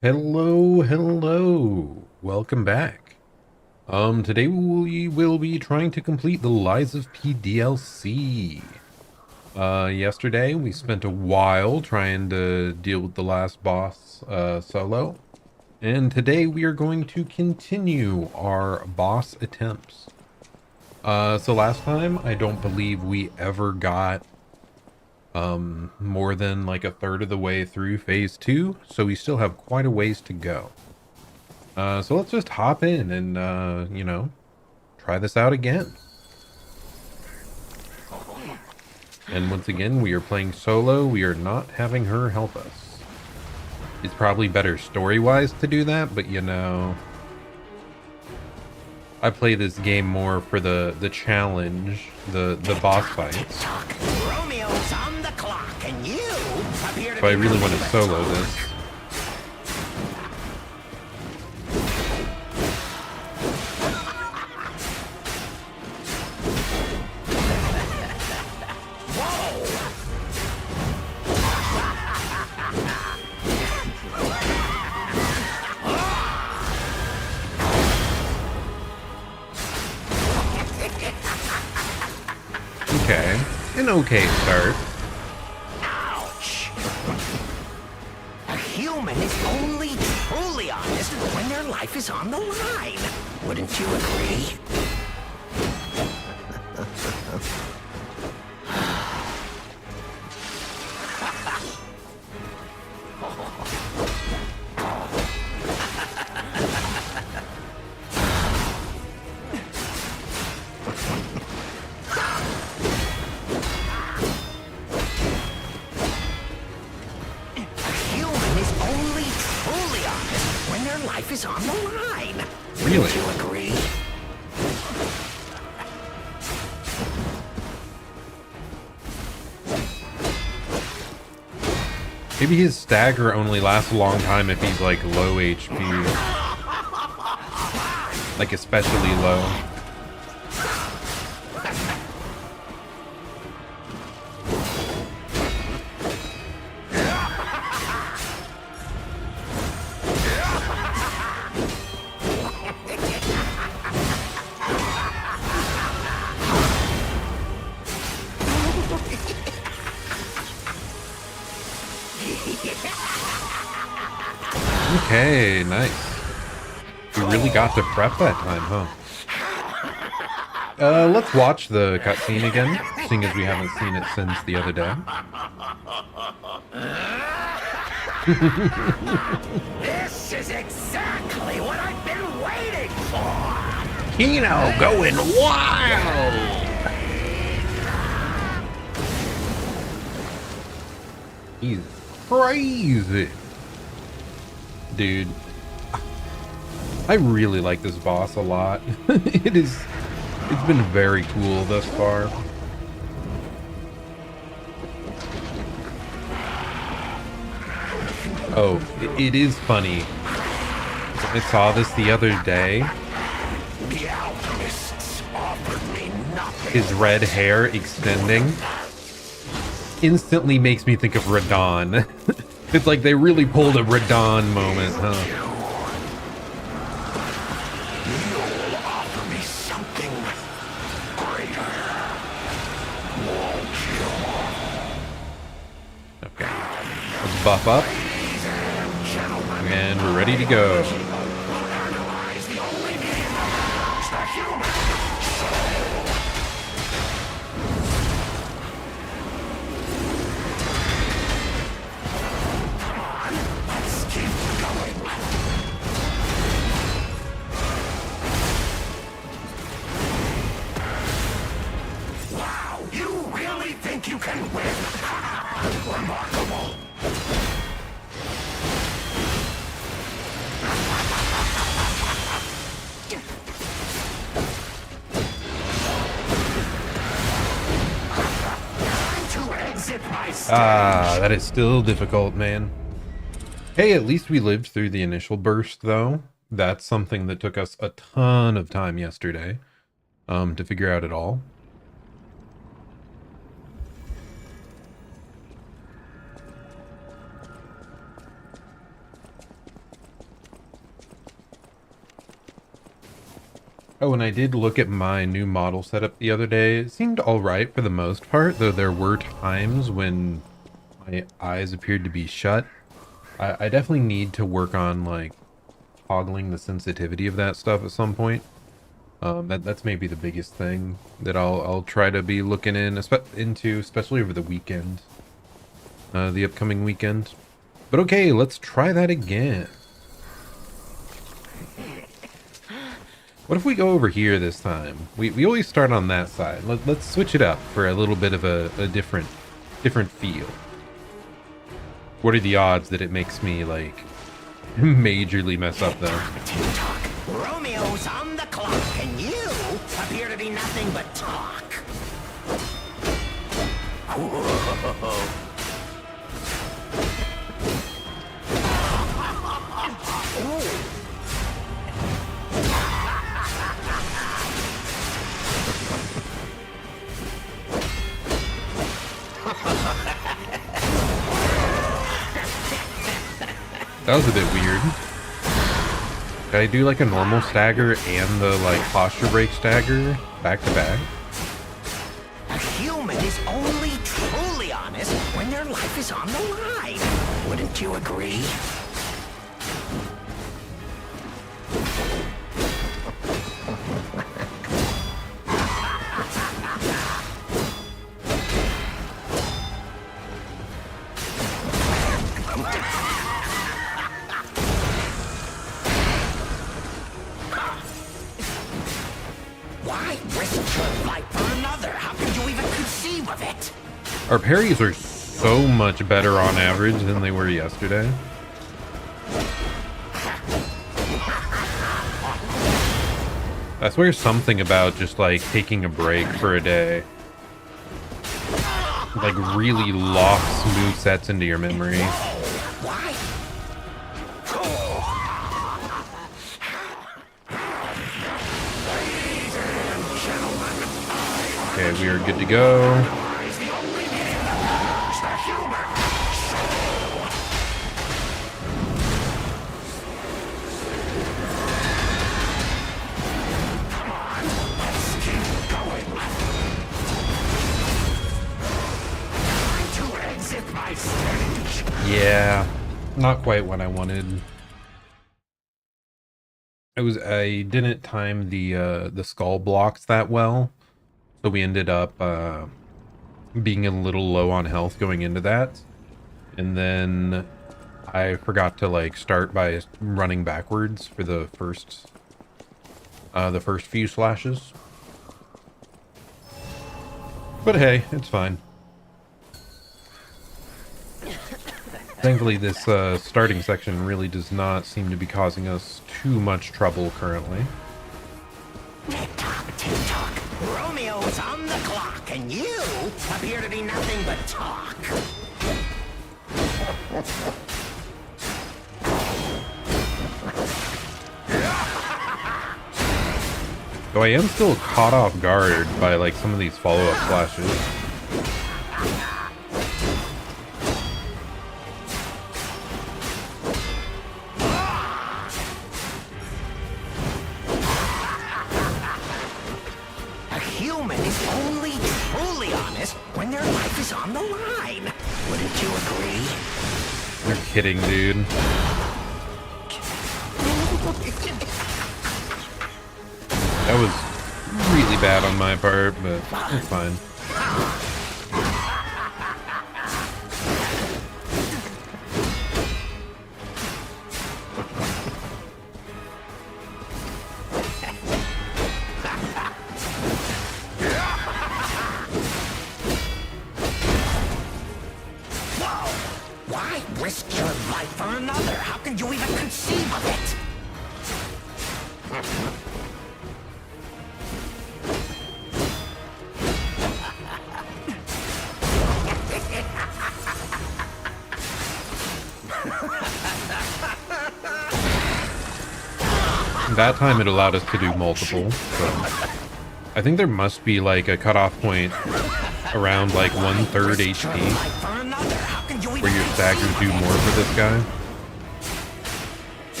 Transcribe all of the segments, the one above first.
Hello. Welcome back. Today we will be trying to complete the Lies of P DLC. Yesterday we spent a while trying to deal with the last boss, solo. And today we are going to continue our boss attempts. So last time, I don't believe we ever got, more than like a third of the way through phase 2, so we still have quite a ways to go. So let's just hop in and, try this out again. And once again, we are playing solo. We are not having her help us. It's probably better story-wise to do that, but I play this game more for the challenge, the boss fights. Romeo's on the clock, and you appear to So I be really want to the solo talk. this. Okay, an okay start. Ouch! A human is only truly honest when their life is on the line. Wouldn't you agree? A human is only truly honest when their life is on the line. Really? Wouldn't you agree? Maybe his stagger only lasts a long time if he's like low HP. Like especially low. Okay, nice. We really got to prep that time, huh? Let's watch the cutscene again, seeing as we haven't seen it since the other day. This is exactly what I've been waiting for! Kino going wild! He's crazy. Dude, I really like this boss a lot. It's been very cool thus far. Oh, it is funny. I saw this the other day. The alchemists offered me nothing. His red hair extending instantly makes me think of Radon. It's like they really pulled a Radon moment, huh? You'll offer me something greater, won't you? Okay. Let's buff up. And we're ready to go. Analyze the only being that knows the human soul. Come on, let's keep going. Wow, you really think you can win? Remarkable. Time to exit my stage. Ah, that is still difficult, man. Hey, at least we lived through the initial burst, though. That's something that took us a ton of time yesterday, to figure out it all. Oh, and I did look at my new model setup the other day. It seemed alright for the most part, though there were times when my eyes appeared to be shut. I definitely need to work on, like, toggling the sensitivity of that stuff at some point. That's maybe the biggest thing that I'll try to be looking into, especially over the weekend, the upcoming weekend. But okay, let's try that again. What if we go over here this time? We always start on that side. Let's switch it up for a little bit of a different feel. What are the odds that it makes me, like, majorly mess up though? Tick-tock. Romeo's on the clock, and you appear to be nothing but talk. That was a bit weird. Did I do like a normal stagger and the like posture break stagger back to back? A human is only truly honest when their life is on the line. Wouldn't you agree? Why risk your life for another? How could you even conceive of it? Our parries are so much better on average than they were yesterday. I swear something about just like taking a break for a day, like, really locks movesets into your memory. Why? Okay, we are good to go. Yeah, not quite what I wanted. I didn't time the skull blocks that well, so we ended up being a little low on health going into that, and then I forgot to like start by running backwards for the first few slashes. But hey, it's fine. Thankfully, this starting section really does not seem to be causing us too much trouble currently. Tick-tock, tick-tock. Romeo's on the clock, and you appear to be nothing but talk. Though I am still caught off guard by like some of these follow-up flashes. A human is only truly honest when their life is on the line. Wouldn't you agree? You're kidding, dude. That was really bad on my part, but it's fine. Whoa! Why risk your life for another? How can you even conceive of it? That time it allowed us to do multiple, so I think there must be like a cutoff point around like 1/3 HP where your staggers do more for this guy.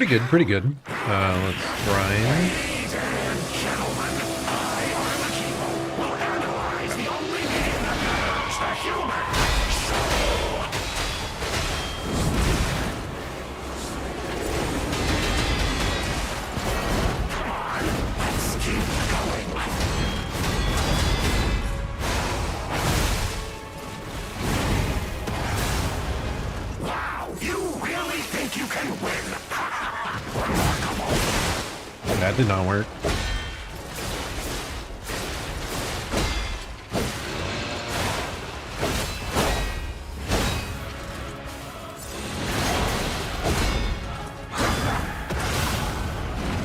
pretty good, pretty good. Let's grind. That did not work.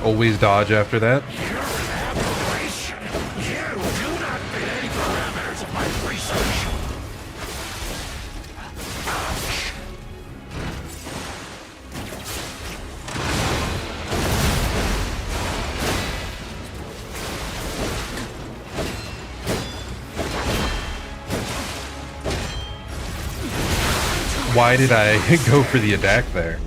Always dodge after that. Why did I go for the attack there?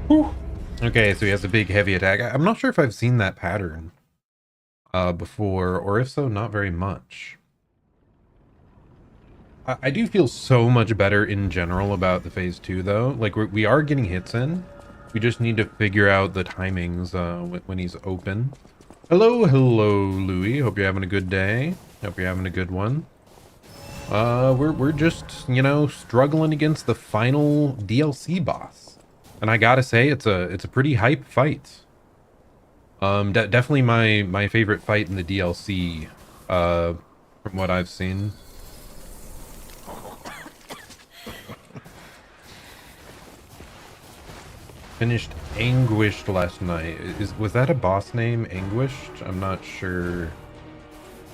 Whew. Okay, so he has a big heavy attack. I'm not sure if I've seen that pattern before, or if so, not very much. I do feel so much better in general about the phase 2 though. Like we are getting hits in. We just need to figure out the timings when he's open. Hello, Louie. Hope you're having a good day. Hope you're having a good one. We're just, you know, struggling against the final DLC boss. And I gotta say, it's a pretty hype fight. Definitely my favorite fight in the DLC, from what I've seen. Finished Anguished last night. Was that a boss name, Anguished? I'm not sure.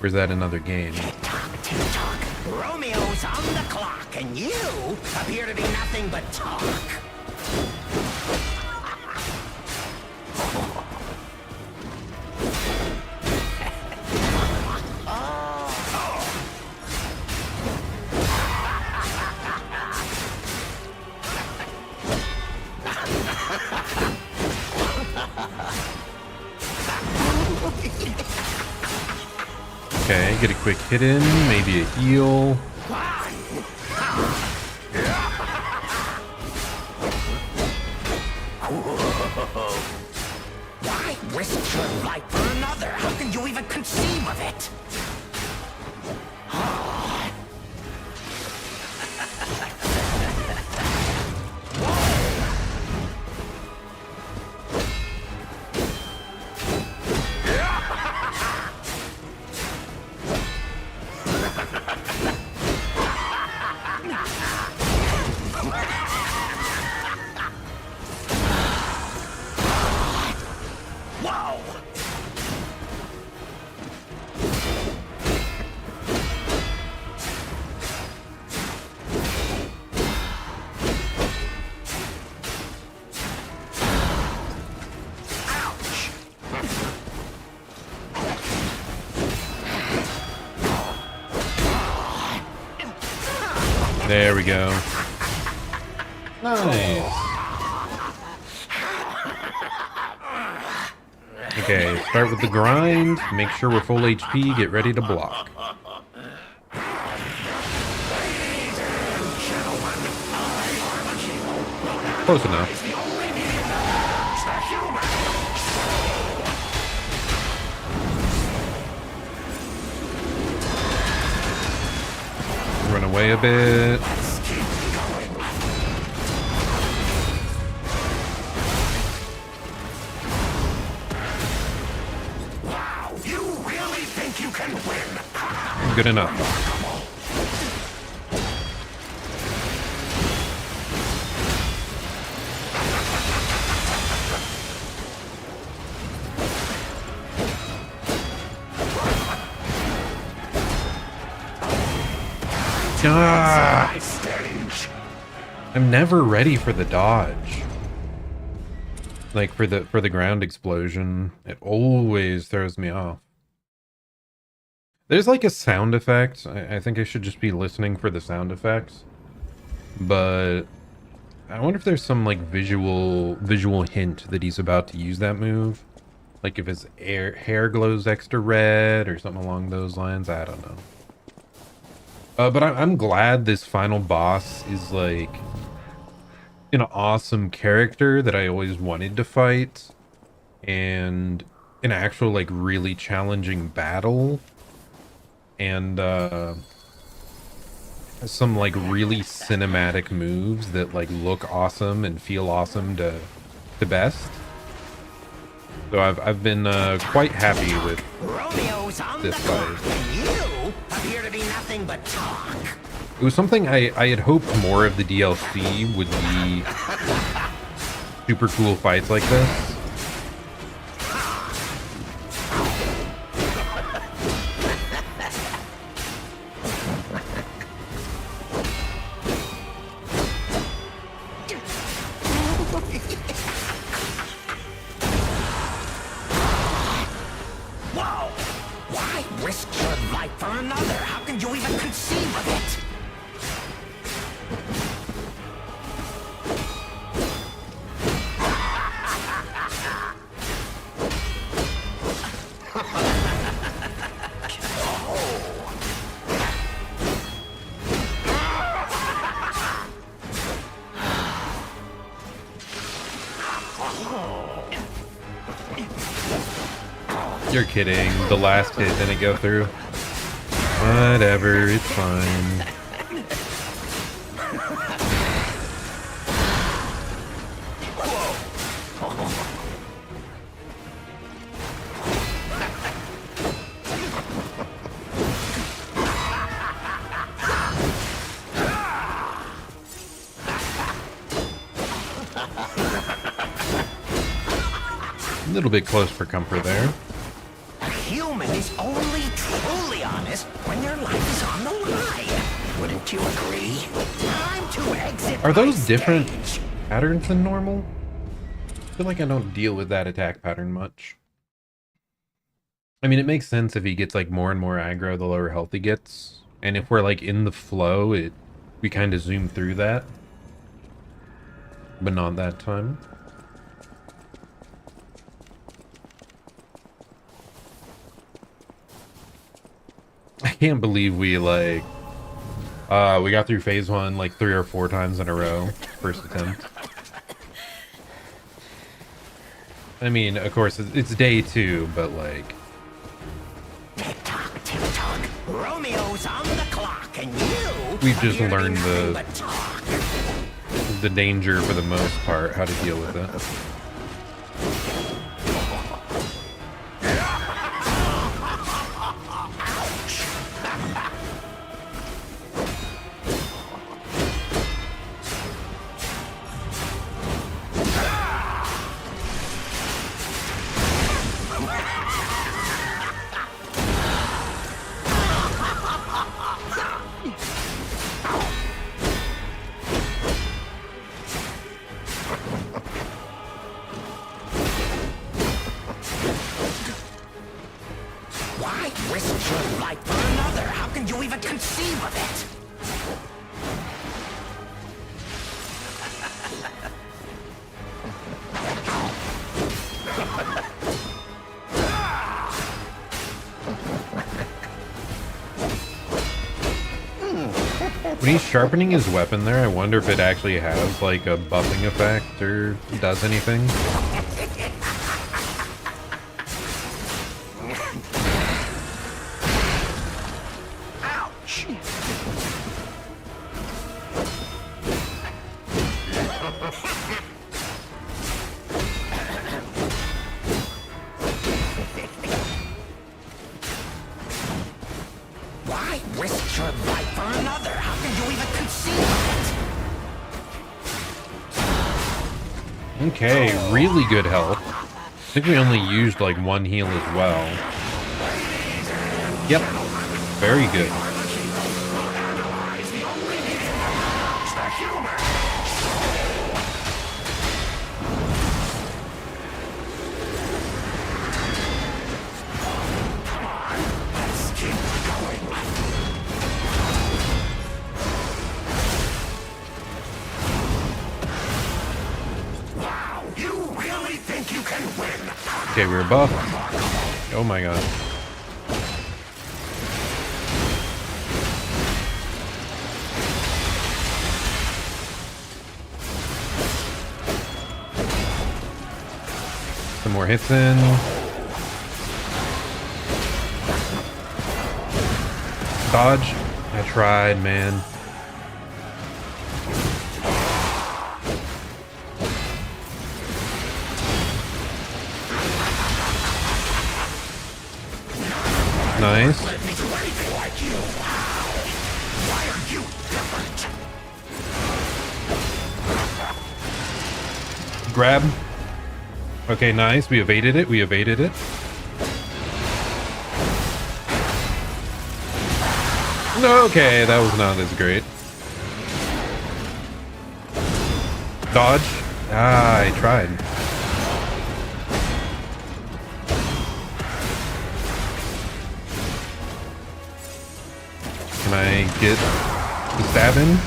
Or is that another game? Tick-tock. Romeo's on the clock, and you appear to be nothing but talk. Okay, get a quick hit in, maybe a heal. Why risk your life for another? How can you even conceive of it? There we go. Nice. Okay, start with the grind. Make sure we're full HP. Get ready to block. Close enough. Run away a bit. Wow, you really think you can win? Good enough. Ah, I'm never ready for the dodge. Like for the ground explosion, it always throws me off. There's like a sound effect. I think I should just be listening for the sound effects. But I wonder if there's some like visual hint that he's about to use that move. Like if his hair glows extra red or something along those lines. I don't know. But I'm glad this final boss is like an awesome character that I always wanted to fight, and an actual like really challenging battle, and some like really cinematic moves that like look awesome and feel awesome to best. So I've been quite happy with Romeo's on this the clock, fight. and you appear to be nothing but talk. It was something I had hoped more of the DLC would be super cool fights like this. Whoa! Why risk your life for another? How can you even conceive of it? You're kidding. The last hit didn't go through. Whatever, it's fine. A little bit close for comfort there. A human is only truly honest when their life is on the line. Wouldn't you agree? Time to exit. Are those my different stage. patterns than normal? I feel like I don't deal with that attack pattern much. I mean, it makes sense if he gets like more and more aggro the lower health he gets. And if we're like in the flow, we kind of zoom through that. But not that time. I can't believe we like we got through phase 1 like 3 or 4 times in a row, first attempt. I mean, of course, it's day 2, but like... Tick tock, tick tock. Romeo's on the clock, and you. We've just appear to be learned nothing but talk. the danger for the most part, how to deal with it. Why risk your life for another? How can you even conceive of it? When he's sharpening his weapon there, I wonder if it actually has like a buffing effect or does anything. Ouch! Why risk your life for another? How can you even conceive of it? Okay, really good health. I think we only used like 1 heal as well. Yep, very good. Okay, we're buffed. Oh my god. Some more hits in. Dodge. I tried, man. Nice. Grab. Okay, nice. We evaded it. We evaded it. Okay, that was not as great. Dodge. Ah, I tried. Can I get the stab in?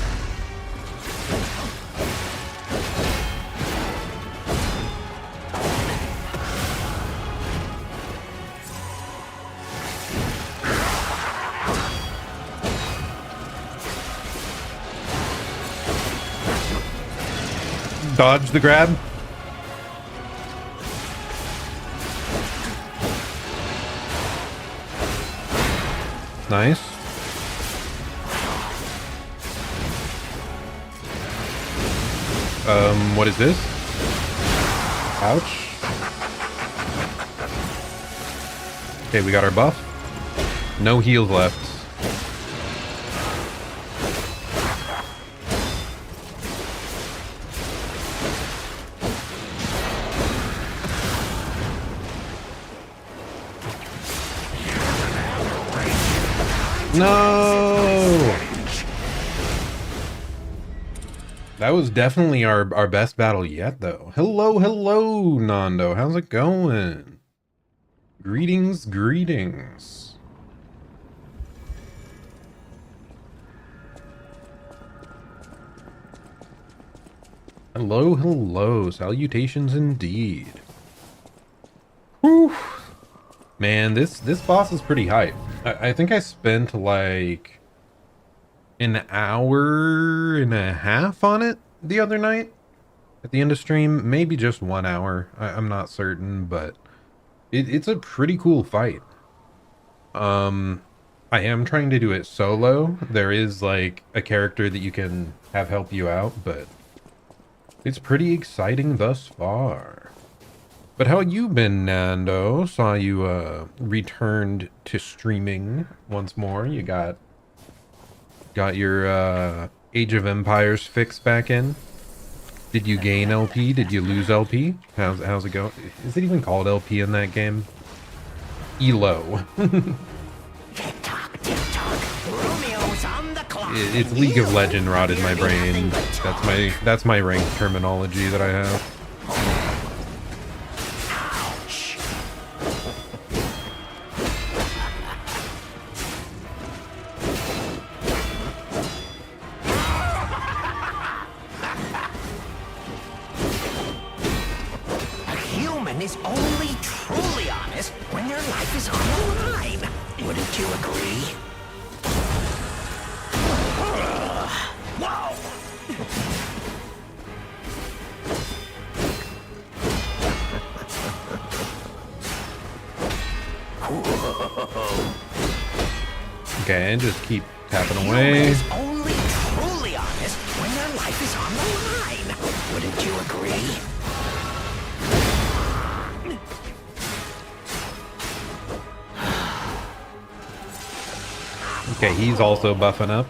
Dodge the grab. Nice. What is this? Ouch. Okay, we got our buff. No heals left. No! That was definitely our best battle yet, though. Hello, hello, Nando. How's it going? Greetings, greetings. Hello, hello. Salutations indeed. Whew. Man, this boss is pretty hype. I think I spent like an hour and a half on it the other night at the end of stream. Maybe just 1 hour. I'm not certain, but it's a pretty cool fight. I am trying to do it solo. There is like a character that you can have help you out, but it's pretty exciting thus far. But how you been, Nando? Saw you returned to streaming once more. You got your Age of Empires fix back in. Did you gain LP? Did you lose LP? How's it going? Is it even called LP in that game? ELO. It's League of Legend rotted my brain. That's my rank terminology that I have. Is only truly honest when their life is on the line. Wouldn't you agree? Wow! Okay, and just keep tapping away. Is only truly honest when their life is on the line. Wouldn't you agree? Okay, he's also buffing up.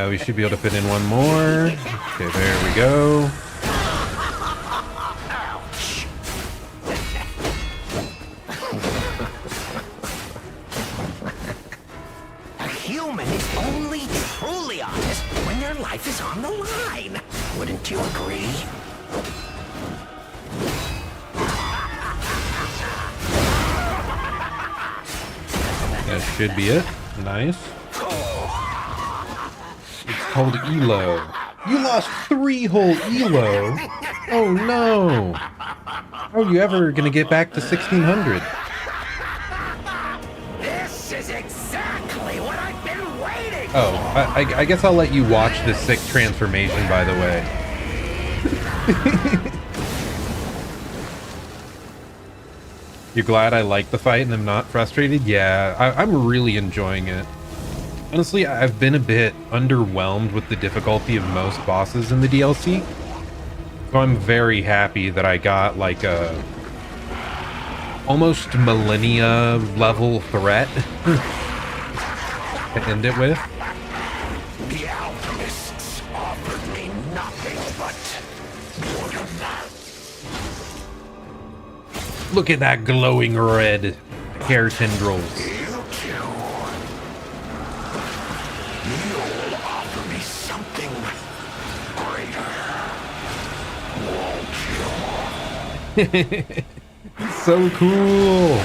We should be able to fit in one more. Okay, there we go. A human is only truly honest when their life is on the line. Wouldn't you agree? That should be it. Nice. It's called Elo. You lost 3 whole Elo? Oh no! How are you ever gonna get back to 1600? This is exactly what I've been waiting for. Oh, I guess I'll let you watch this sick transformation, by the way. You're glad I like the fight and I'm not frustrated? Yeah, I'm really enjoying it. Honestly, I've been a bit underwhelmed with the difficulty of most bosses in the DLC. So I'm very happy that I got like a almost millennia level threat to end it with. The alchemists offered me nothing but boredom. Look at that glowing red hair tendrils. You too. You'll offer me something greater. Won't you? So cool.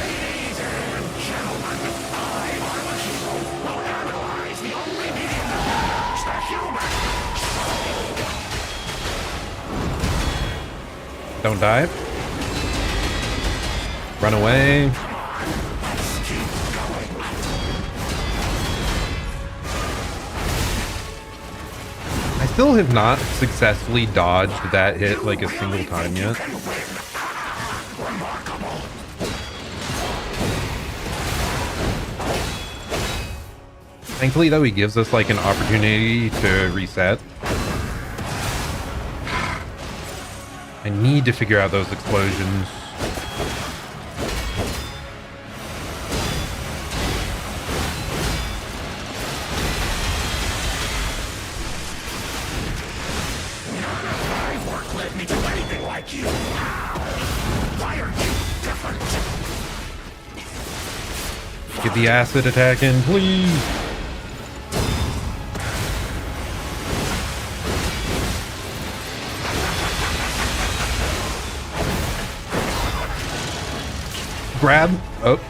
Don't dive. Run away. I still have not successfully dodged that hit like a single time yet. Thankfully, though, he gives us like an opportunity to reset. I need to figure out those explosions. My work led me to anything like you. Why are you different? Get the acid attack in, please. Grab. Oh.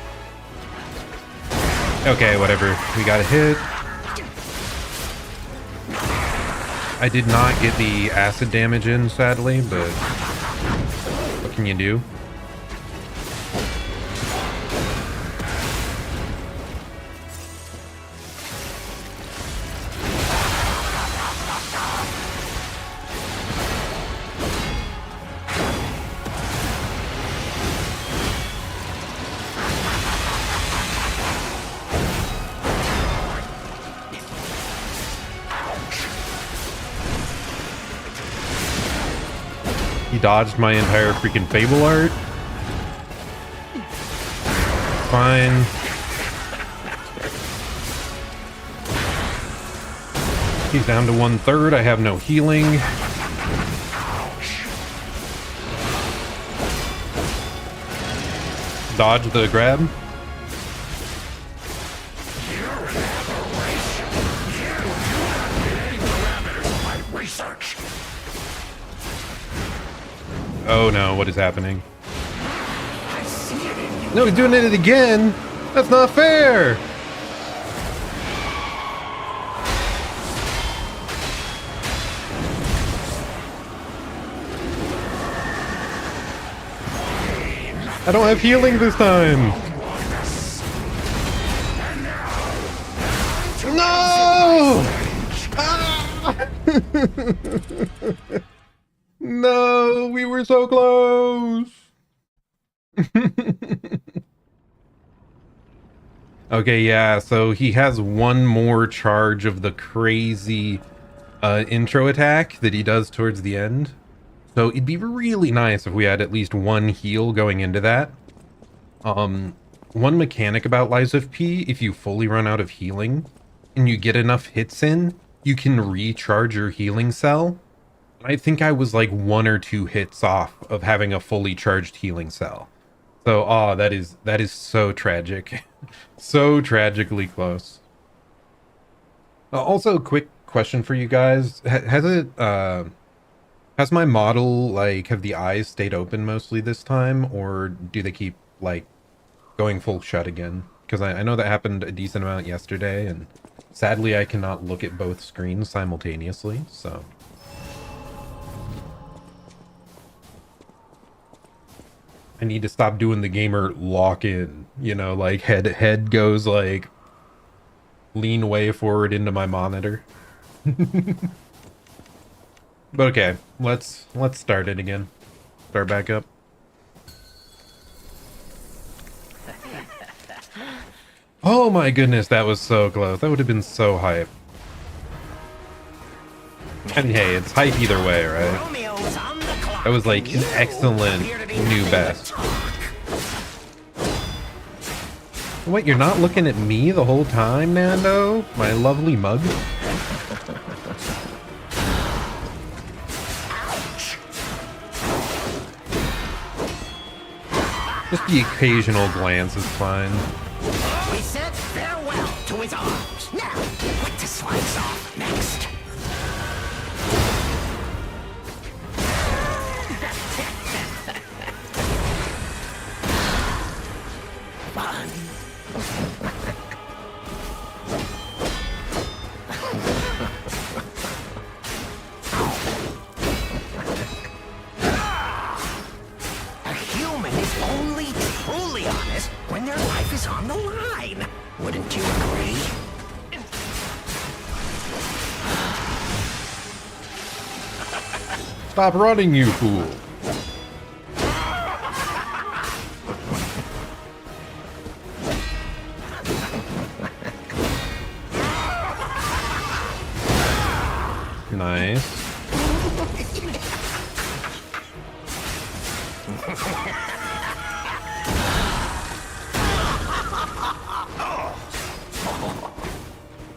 Okay, whatever. We got a hit. I did not get the acid damage in, sadly, but what can you do? He dodged my entire freaking Fable art. Fine. He's down to 1/3. I have no healing. Dodge the grab. Oh no, what is happening? No, he's doing it again! That's not fair! I don't have healing this time! No! Ah! No, we were so close. Okay, yeah, so he has one more charge of the crazy intro attack that he does towards the end. So it'd be really nice if we had at least one heal going into that. One mechanic about Lies of P, if you fully run out of healing and you get enough hits in, you can recharge your healing cell. I think I was like 1 or 2 hits off of having a fully charged healing cell. So, that is so tragic. So tragically close. Also, a quick question for you guys. Has my model, like, have the eyes stayed open mostly this time? Or do they keep, like, going full shut again? because I know that happened a decent amount yesterday, and sadly I cannot look at both screens simultaneously, so... I need to stop doing the gamer lock-in, you know, like head goes like lean way forward into my monitor. But okay, let's start it again. Start back up. Oh my goodness, that was so close. That would have been so hype. I mean, hey, it's hype either way, right? Romeo's on the clock. That was like an excellent new best. Wait, you're not looking at me the whole time, Nando? My lovely mug? Just the occasional glance is fine. We said farewell to his arms. Now, what to slice off next? A human is only truly honest when their life is on the line. Wouldn't you agree? Stop running, you fool! Nice.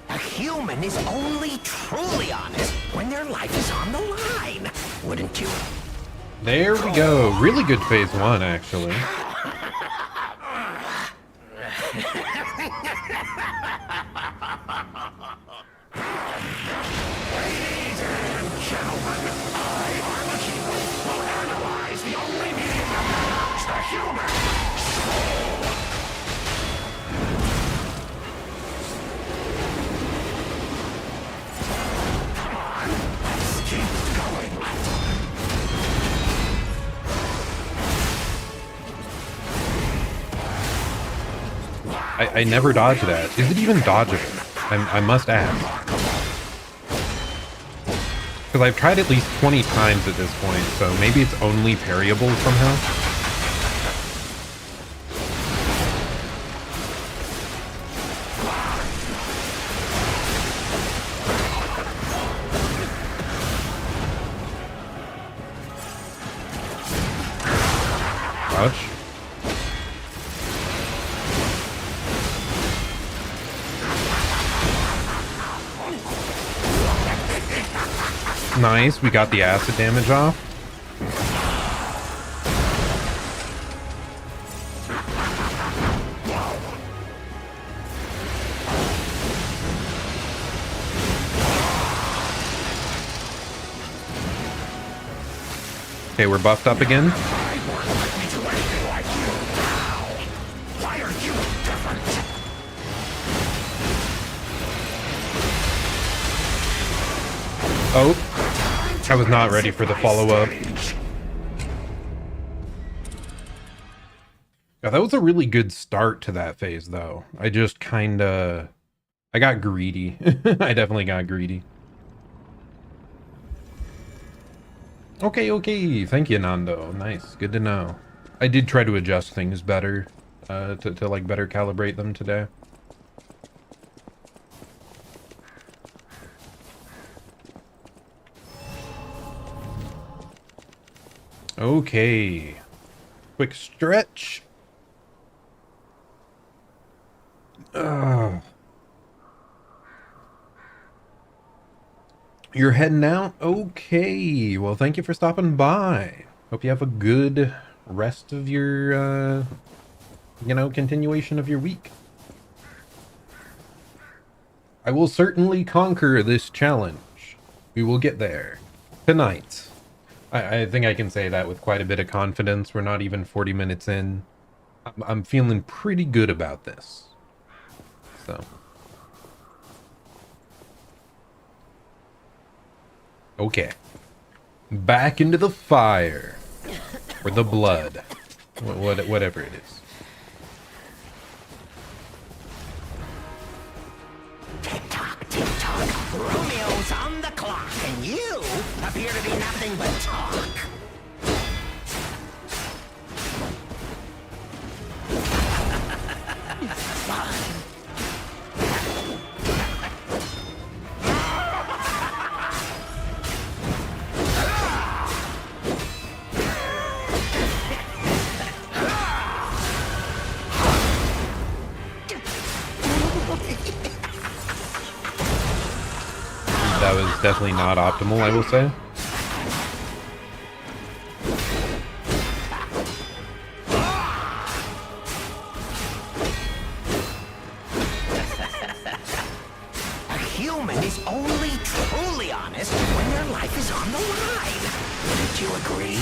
A human is only truly honest when their life is on the line. Wouldn't you? There we go. Really good phase one, actually. I never dodge that. Is it even dodgeable? I must ask. Because I've tried at least 20 times at this point, so maybe it's only parryable somehow. Ouch. Nice, we got the acid damage off. Okay, we're buffed up again. Oh, I was not ready for the follow-up. Yeah, that was a really good start to that phase, though. I just kinda... I got greedy. I definitely got greedy. Okay. Thank you, Nando. Nice. Good to know. I did try to adjust things better, to like, better calibrate them today. Okay. Quick stretch. You're heading out? Okay. Well, thank you for stopping by. Hope you have a good rest of your, continuation of your week. I will certainly conquer this challenge. We will get there. Tonight. I think I can say that with quite a bit of confidence. We're not even 40 minutes in. I'm feeling pretty good about this. So. Okay. Back into the fire. Or the blood. Whatever it is. Tick-tock, tick-tock. Romeo's on the clock, and you appear to be nothing but talk. That was definitely not optimal, I will say. A human is only truly honest when their life is on the line. Wouldn't you agree?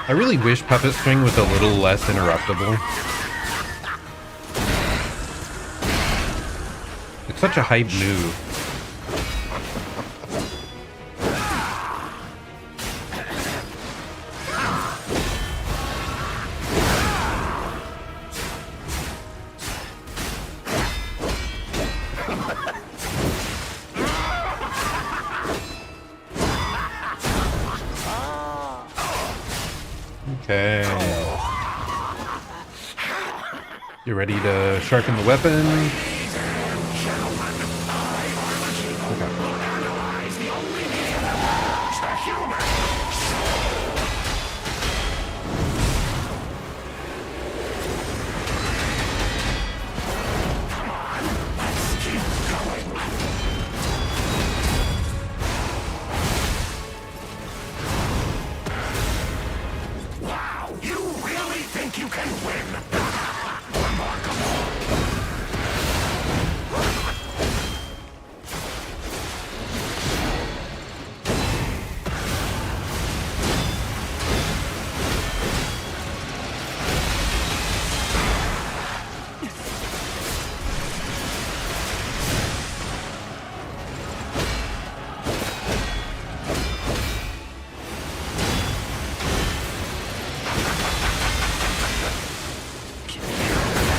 I really wish Puppet String was a little less interruptible. It's such a hype move. Okay. You ready to sharpen the weapon? Okay. You can win!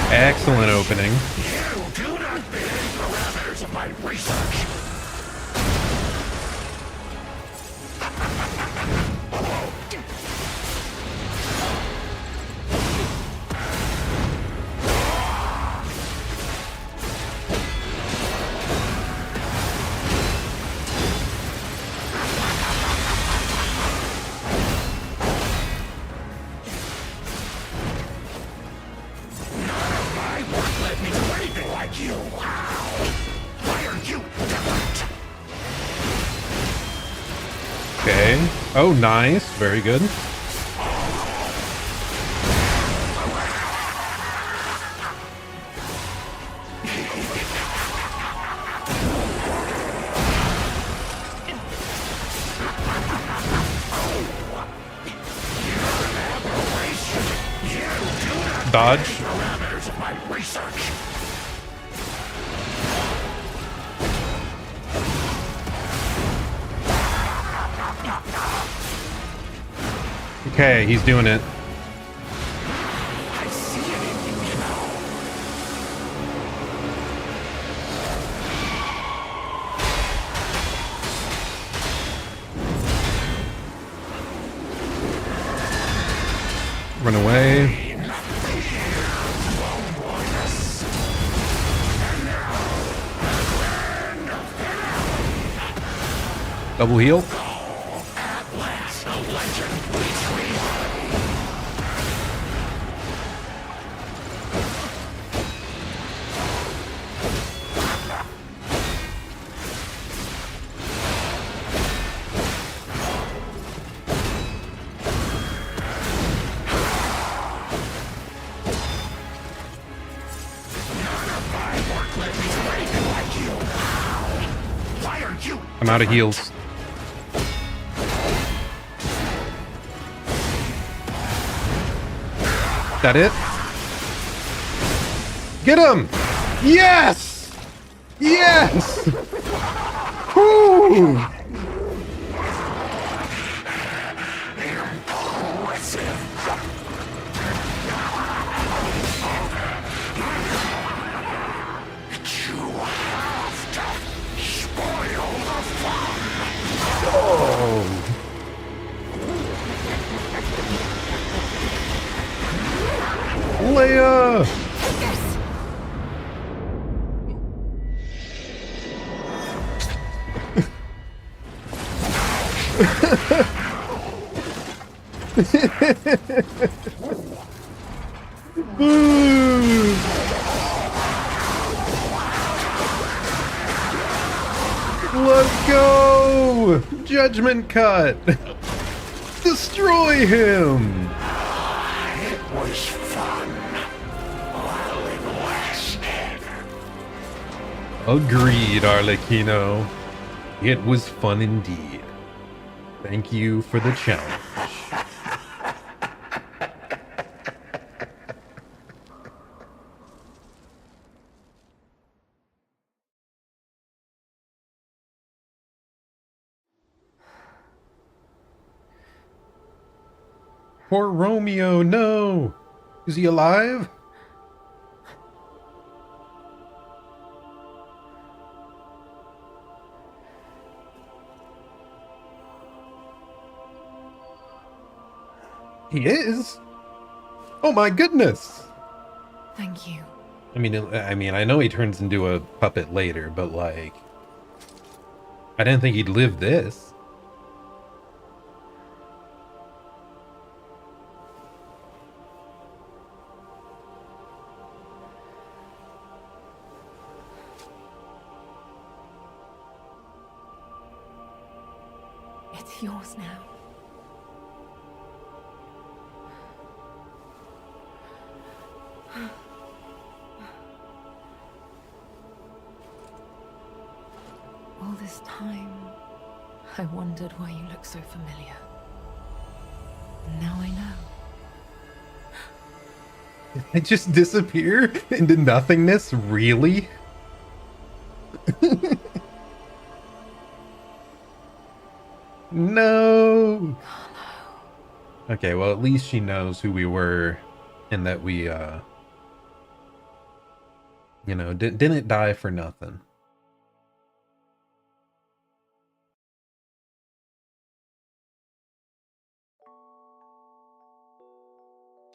Excellent opening. You do not fit the parameters of my research. You, why are you different? Okay. Oh, nice. Very good. Dodge. Okay, he's doing it. I see it in you, you know. Run away. Double heal. I'm out of heals. that it? Get him! Yes! Yes! Woo! Leia! Let's go! Judgment cut! Destroy him! It was fun while it lasted. Agreed, Arlecchino. It was fun indeed. Thank you for the challenge. Poor Romeo, no! Is he alive? He is? Oh my goodness! Thank you. I mean, I know he turns into a puppet later, but like, I didn't think he'd live this. It's yours now. All this time, I wondered why you look so familiar. And now I know. Did I just disappear into nothingness? Really? No! Okay, well, at least she knows who we were and that we, you know, didn't die for nothing.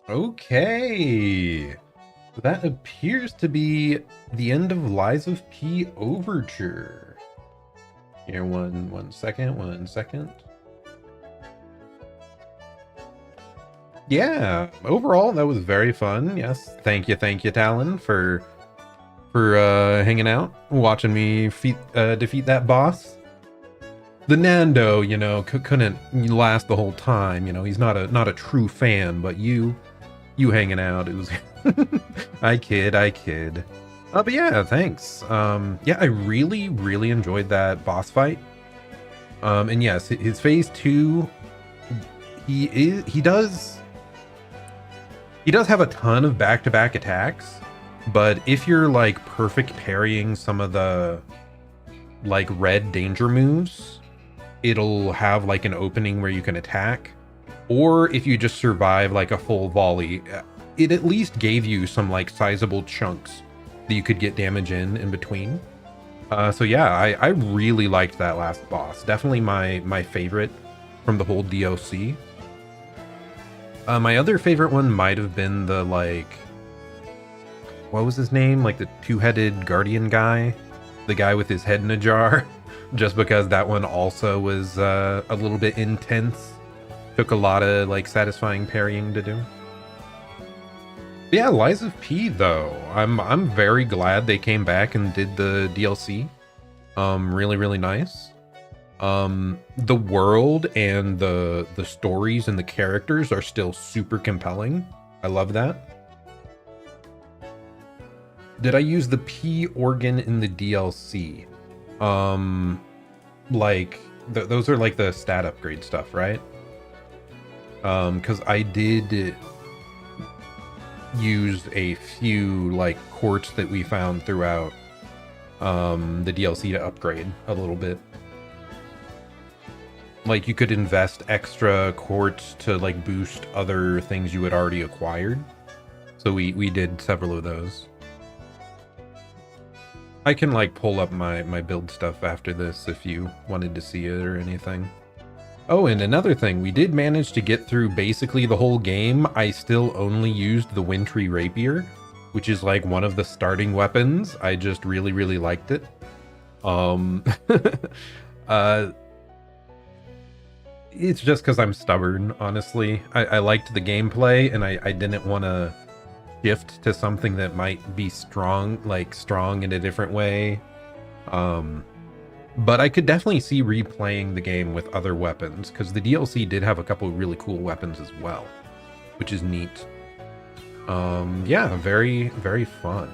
Okay. That appears to be the end of Lies of P Overture. Here, one second. Yeah, overall that was very fun. Yes, thank you, Talon, for hanging out, watching me defeat that boss. The Nando, you know, couldn't last the whole time. You know, he's not a true fan, but you hanging out, it was. I kid. But yeah, thanks. Yeah, I really enjoyed that boss fight. And yes, his phase 2, he does have a ton of back-to-back attacks, but if you're like perfect parrying some of the like red danger moves, it'll have like an opening where you can attack. Or if you just survive like a full volley, it at least gave you some like sizable chunks that you could get damage in between. So yeah, I really liked that last boss. Definitely my favorite from the whole DLC. My other favorite one might have been the like, what was his name? Like the two-headed guardian guy, the guy with his head in a jar. Just because that one also was a little bit intense. Took a lot of like satisfying parrying to do. But yeah, Lies of P though, I'm very glad they came back and did the DLC. Really nice. The world and the stories and the characters are still super compelling. I love that. Did I use the P organ in the DLC? Like those are like the stat upgrade stuff, right? Because I did used a few like quartz that we found throughout the DLC to upgrade a little bit. Like you could invest extra quartz to like boost other things you had already acquired. So we did several of those. I can like pull up my build stuff after this if you wanted to see it or anything. Oh, and another thing, we did manage to get through basically the whole game. I still only used the wintry rapier, which is like one of the starting weapons. I just really, really liked it. It's just because I'm stubborn, honestly. I liked the gameplay, and I didn't want to shift to something that might be strong in a different way. But I could definitely see replaying the game with other weapons, because the DLC did have a couple of really cool weapons as well, which is neat. Yeah, very, very fun.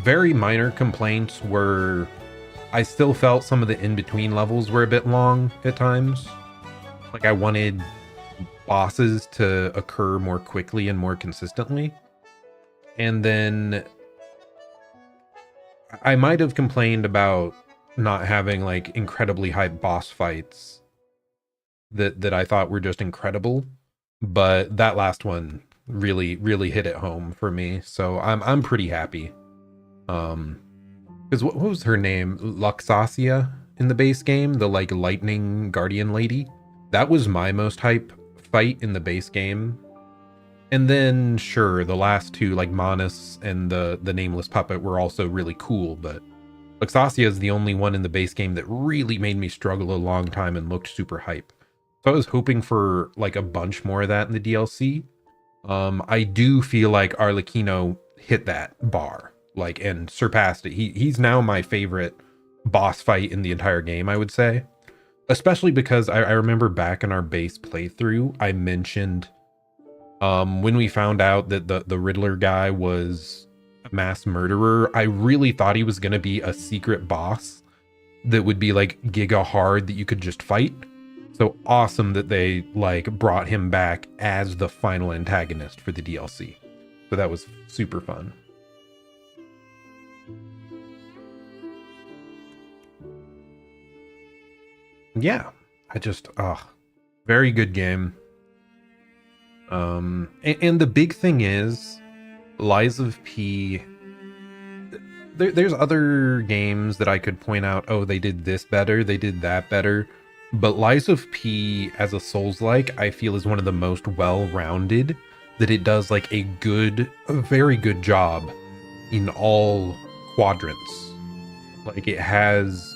Very minor complaints were I still felt some of the in-between levels were a bit long at times. Like I wanted bosses to occur more quickly and more consistently. And then I might have complained about not having like incredibly high boss fights that I thought were just incredible, but that last one really hit it home for me. So I'm pretty happy. Because what was her name? Luxasia in the base game, the like lightning guardian lady. That was my most hype fight in the base game. And then sure, the last two, like Manus and the nameless puppet, were also really cool, but Luxasia is the only one in the base game that really made me struggle a long time and looked super hype. So I was hoping for like a bunch more of that in the DLC. I do feel like Arlecchino hit that bar, like, and surpassed it. He's now my favorite boss fight in the entire game, I would say. Especially because I remember back in our base playthrough, I mentioned when we found out that the Riddler guy was a mass murderer, I really thought he was going to be a secret boss that would be like giga hard that you could just fight. So awesome that they like brought him back as the final antagonist for the DLC. So that was super fun. Yeah, very good game. And the big thing is Lies of P. There's other games that I could point out, oh, they did this better, they did that better. But Lies of P as a Souls-like, I feel is one of the most well-rounded, that it does like a very good job in all quadrants. Like it has...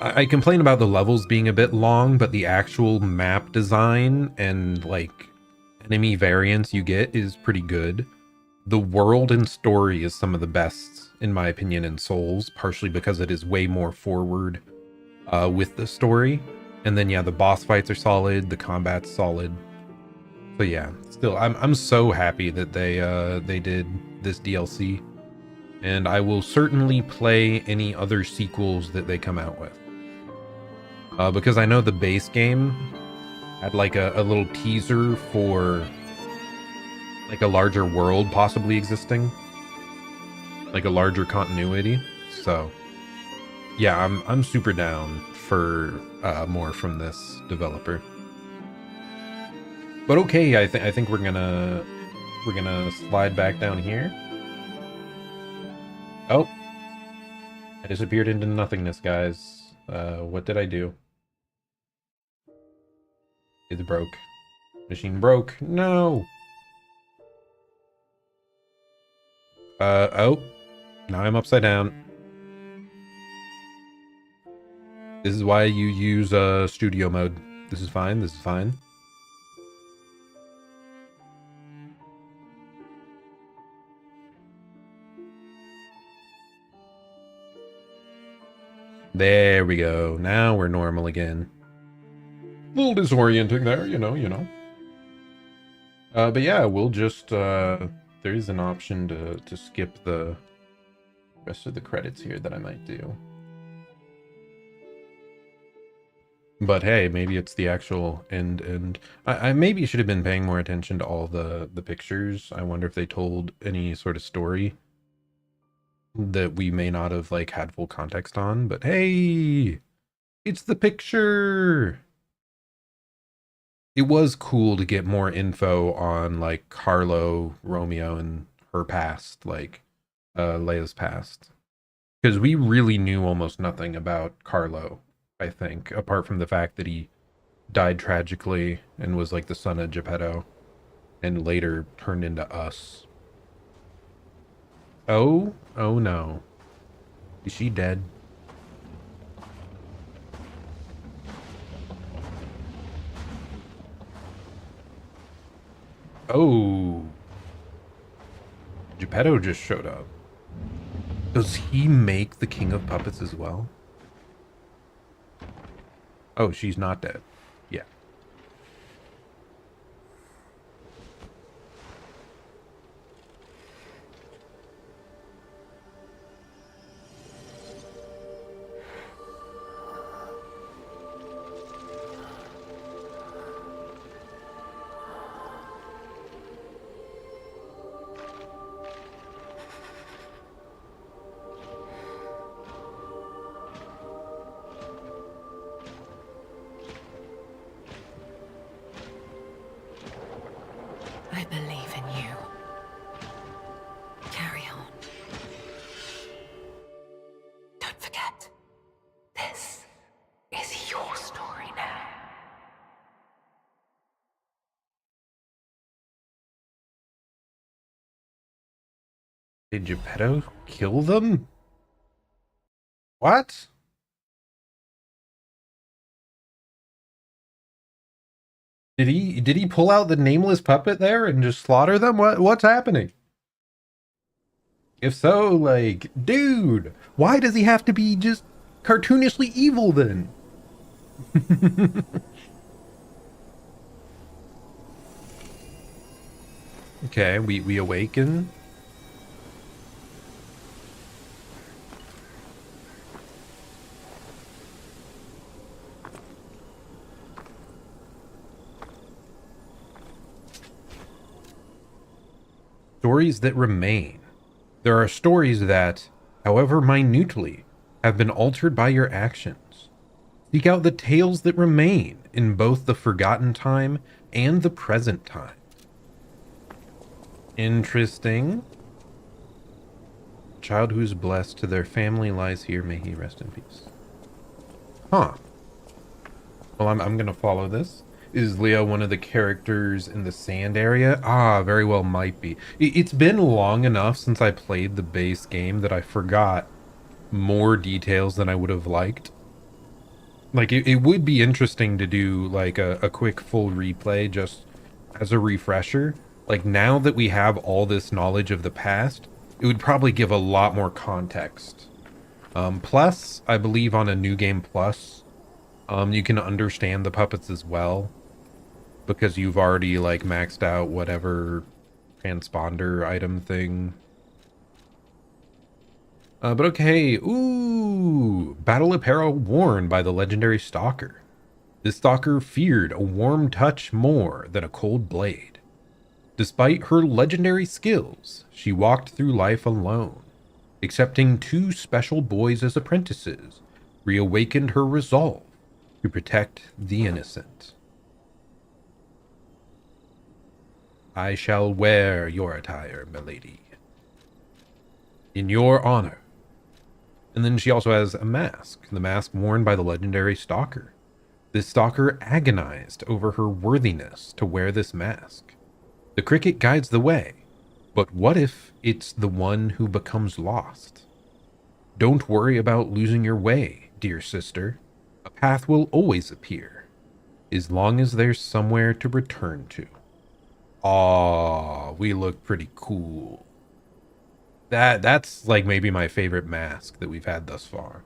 I complain about the levels being a bit long, but the actual map design and like enemy variants you get is pretty good. The world and story is some of the best, in my opinion, in Souls, partially because it is way more forward with the story. And then yeah, the boss fights are solid, the combat's solid. So yeah, still I'm so happy that they did this DLC. And I will certainly play any other sequels that they come out with. Because I know the base game had like a little teaser for like a larger world possibly existing, like a larger continuity. So yeah, I'm super down for more from this developer. But okay, I think we're gonna slide back down here. Oh, I disappeared into nothingness, guys. What did I do? It's broke. Machine broke. No. Oh. Now I'm upside down. This is why you use studio mode. This is fine. This is fine. There we go. Now we're normal again. A little disorienting there, you know. But yeah, we'll just, there is an option to skip the rest of the credits here that I might do. But hey, maybe it's the actual end. And I maybe should have been paying more attention to all the pictures. I wonder if they told any sort of story that we may not have like had full context on. But hey, it's the picture. It was cool to get more info on like Carlo, Romeo, and her past, like Leia's past. Because we really knew almost nothing about Carlo, I think, apart from the fact that he died tragically and was like the son of Geppetto and later turned into us. Oh no. Is she dead? Oh, Geppetto just showed up. Does he make the King of Puppets as well? Oh, she's not dead. Yeah. I believe in you. Carry on. Don't forget, this is your story now. Did Geppetto kill them? What? Did he pull out the nameless puppet there and just slaughter them? What's happening? If so, like, dude, why does he have to be just cartoonishly evil then? Okay, we awaken. Stories that remain. There are stories that, however minutely, have been altered by your actions. Seek out the tales that remain in both the forgotten time and the present time. Interesting. Child who is blessed to their family lies here. May he rest in peace. Huh. Well, I'm gonna follow this. Is Leo one of the characters in the sand area? Ah, very well might be. It's been long enough since I played the base game that I forgot more details than I would have liked. Like, it would be interesting to do, like, a quick full replay just as a refresher. Like, now that we have all this knowledge of the past, it would probably give a lot more context. Plus, I believe on a New Game Plus, you can understand the puppets as well, because you've already, like, maxed out whatever transponder item thing. But okay, ooh, battle apparel worn by the legendary stalker. This stalker feared a warm touch more than a cold blade. Despite her legendary skills, she walked through life alone. Accepting two special boys as apprentices reawakened her resolve to protect the innocent. I shall wear your attire, milady, in your honor. And then she also has a mask, the mask worn by the legendary stalker. This stalker agonized over her worthiness to wear this mask. The cricket guides the way, but what if it's the one who becomes lost? Don't worry about losing your way, dear sister. A path will always appear, as long as there's somewhere to return to. Aw, we look pretty cool. That's like maybe my favorite mask that we've had thus far.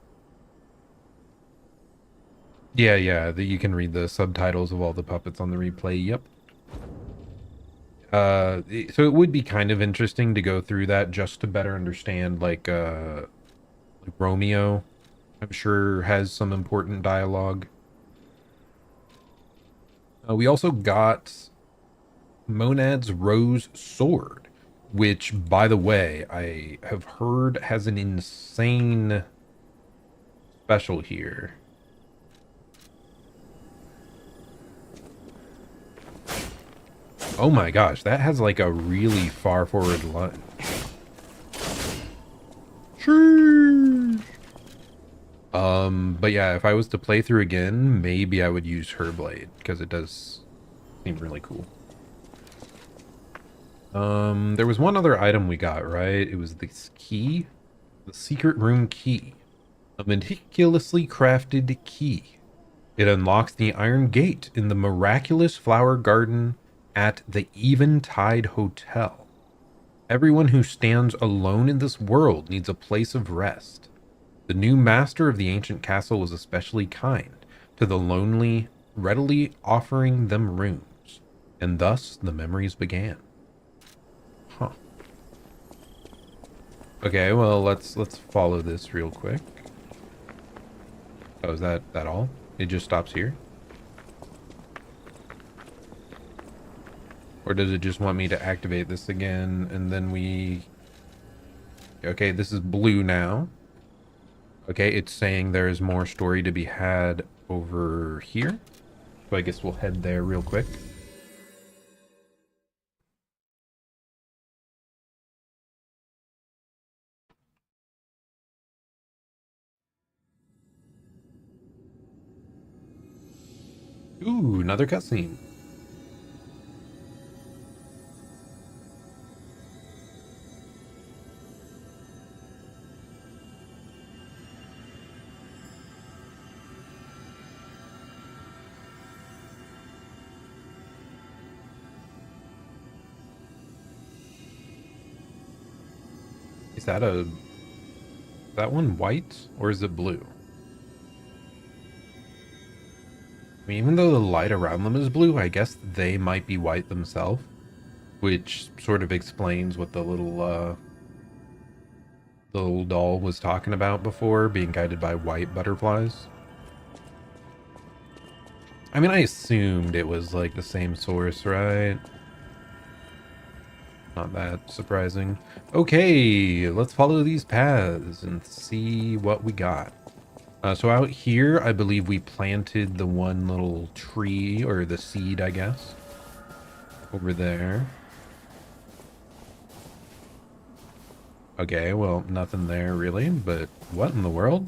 Yeah, you can read the subtitles of all the puppets on the replay. Yep. So it would be kind of interesting to go through that just to better understand, like Romeo, I'm sure has some important dialogue. We also got Monad's Rose Sword, which, by the way, I have heard has an insane special here. Oh my gosh, that has like a really far forward line. Sheesh. But yeah, if I was to play through again, maybe I would use her blade because it does seem really cool. There was one other item we got, right? It was this key, the secret room key, a meticulously crafted key. It unlocks the iron gate in the miraculous flower garden at the Eventide Hotel. Everyone who stands alone in this world needs a place of rest. The new master of the ancient castle was especially kind to the lonely, readily offering them rooms, and thus the memories began. Huh. Okay, well, let's follow this real quick. Oh, is that all? It just stops here? Or does it just want me to activate this again and then we... Okay, this is blue now. Okay, it's saying there is more story to be had over here. So I guess we'll head there real quick. Ooh, another cutscene. Is that one white or is it blue? I mean, even though the light around them is blue, I guess they might be white themselves, which sort of explains what the little doll was talking about before, being guided by white butterflies. I mean, I assumed it was like the same source, right? Not that surprising. Okay, let's follow these paths and see what we got. So out here, I believe we planted the one little tree, or the seed, I guess. Over there. Okay, well, nothing there really, but what in the world?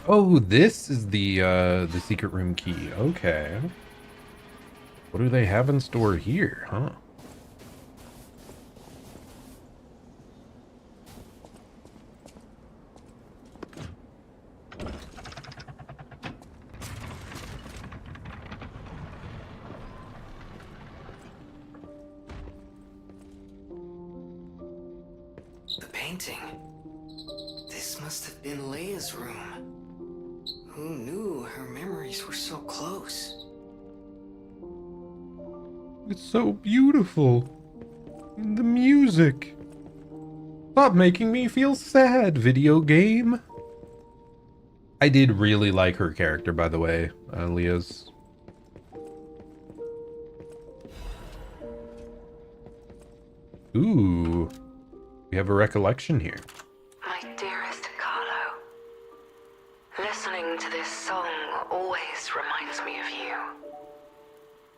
Oh, this is the secret room key. Okay. What do they have in store here, huh? The painting. This must have been Leia's room. Who knew her memories were so close? It's so beautiful. And the music. Stop making me feel sad, video game. I did really like her character, by the way, Leah's. Ooh, we have a recollection here. My dearest Carlo, listening to this song always reminds me of you.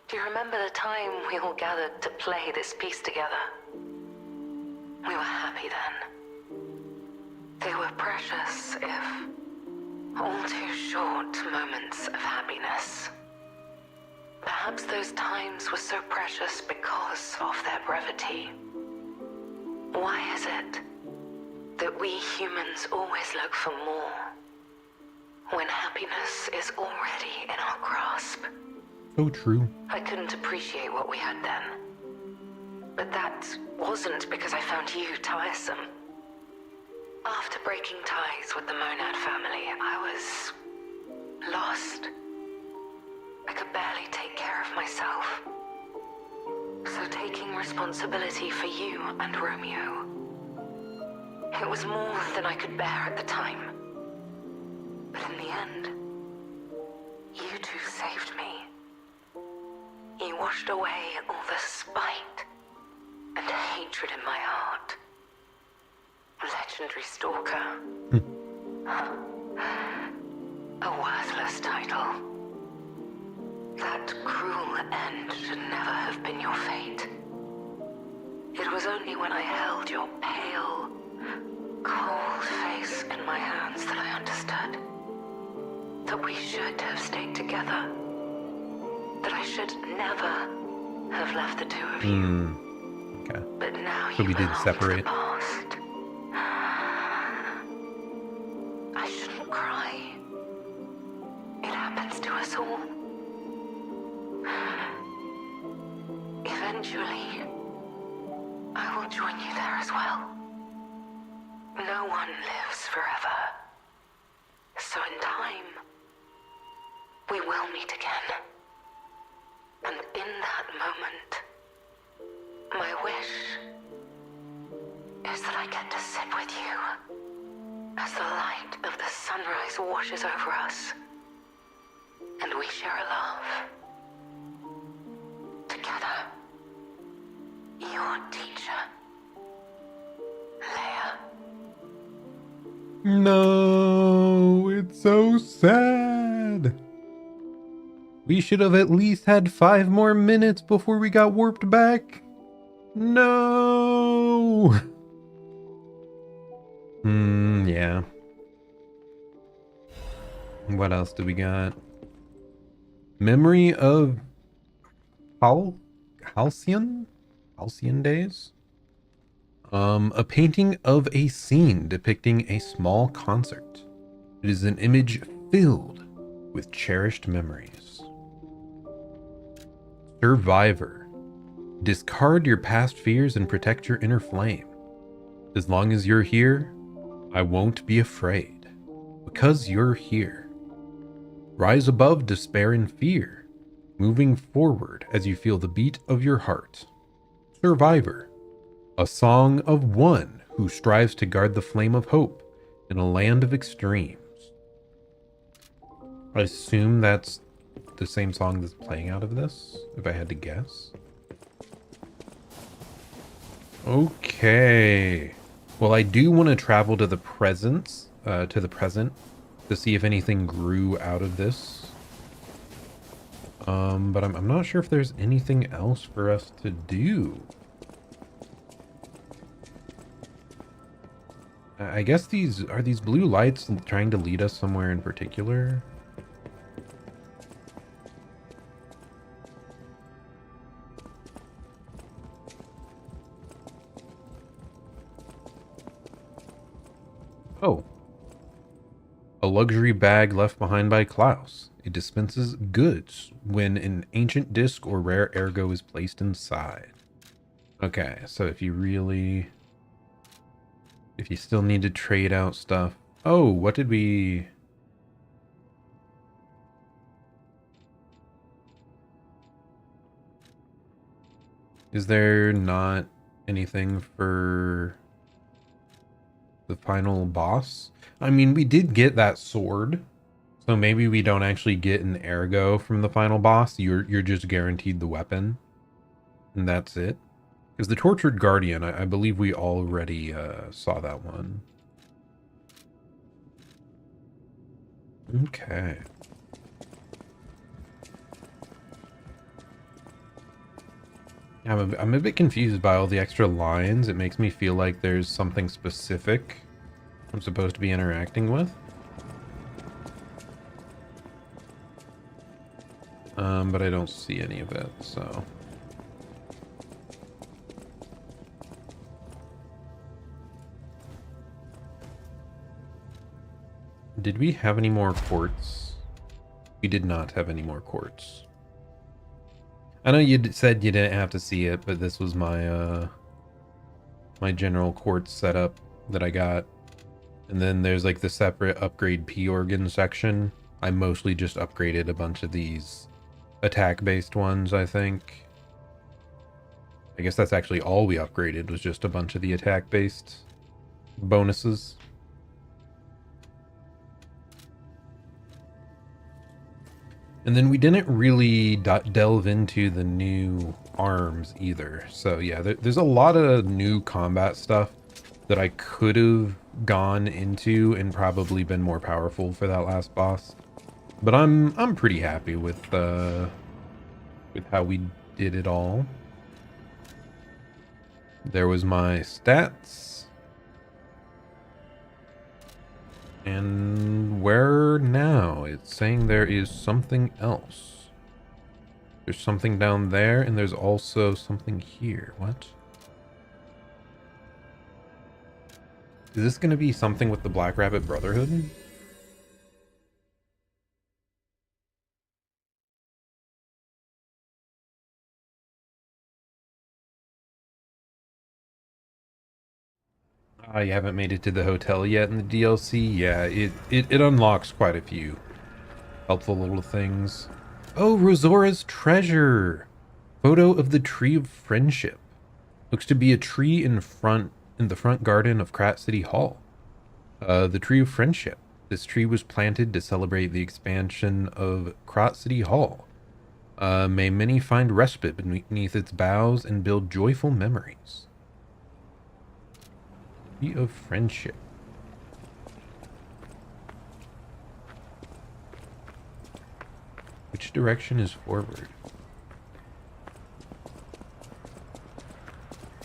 Do you remember the time we all gathered to play this piece together? We were happy then. They were precious, if all too short moments of happiness. Perhaps those times were so precious because of their brevity. Why is it that we humans always look for more when happiness is already in our grasp? So true. I couldn't appreciate what we had then. But that wasn't because I found you tiresome. After breaking ties with the Monad family, I was lost. I could barely take care of myself. So taking responsibility for you and Romeo, it was more than I could bear at the time. But in the end, you two saved me. washed away all the spite and hatred in my heart. Legendary Stalker. A worthless title. That cruel end should never have been your fate. It was only when I held your pale, cold face in my hands that I understood that we should have stayed together. That I should never have left the two of you. Okay. But now So you we did belong to separate. the past. I shouldn't cry. It happens to us all. Eventually, I will join you there as well. No one lives forever. So in time, we will meet again. And in that moment, my wish is that I get to sit with you as the light of the sunrise washes over us, and we share a laugh. Together, your teacher, Leia. No, it's so sad. We should have at least had 5 more minutes before we got warped back. No. Yeah. What else do we got? Memory of Halcyon days? A painting of a scene depicting a small concert. It is an image filled with cherished memories. Survivor. Discard your past fears and protect your inner flame. As long as you're here, I won't be afraid. Because you're here. Rise above despair and fear, moving forward as you feel the beat of your heart. Survivor. A song of one who strives to guard the flame of hope in a land of extremes. I assume that's the same song that's playing out of this, if I had to guess. Okay. Well, I do want to travel to the present, to see if anything grew out of this. But I'm not sure if there's anything else for us to do. I guess these blue lights trying to lead us somewhere in particular. Oh. A luxury bag left behind by Klaus. It dispenses goods when an ancient disc or rare ergo is placed inside. Okay, so if you still need to trade out stuff. Oh, what did we... Is there not anything for the final boss? I mean, we did get that sword, so maybe we don't actually get an ergo from the final boss. You're just guaranteed the weapon, and that's it. Because the Tortured Guardian, I believe we already saw that one. Okay. I'm a bit confused by all the extra lines. It makes me feel like there's something specific I'm supposed to be interacting with. But I don't see any of it, so... Did we have any more quartz? We did not have any more quartz. I know you said you didn't have to see it, but this was my my general quartz setup that I got. And then there's like the separate upgrade P organ section. I mostly just upgraded a bunch of these attack-based ones, I think. I guess that's actually all we upgraded, was just a bunch of the attack-based bonuses. And then we didn't really delve into the new arms either. So yeah, there's a lot of new combat stuff that I could have gone into and probably been more powerful for that last boss. But I'm pretty happy with how we did it all. There was my stats. And where now? It's saying there is something else. There's something down there, and there's also something here. What? Is this going to be something with the Black Rabbit Brotherhood? You haven't made it to the hotel yet in the DLC? Yeah, it unlocks quite a few helpful little things. Oh, Rosora's treasure! Photo of the Tree of Friendship. Looks to be a tree in the front garden of Krat City Hall. The Tree of Friendship. This tree was planted to celebrate the expansion of Krat City Hall. May many find respite beneath its boughs and build joyful memories. Tree of Friendship. Which direction is forward?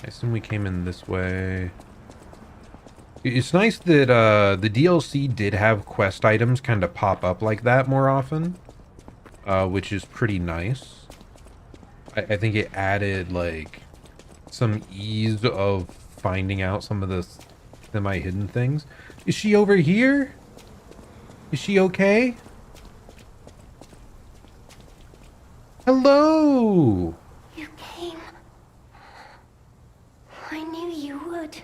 I assume we came in this way. It's nice that the DLC did have quest items kind of pop up like that more often, which is pretty nice. I think it added like some ease of finding out some of the semi-hidden things. Is she over here? Is she okay? Hello! You came. I knew you would.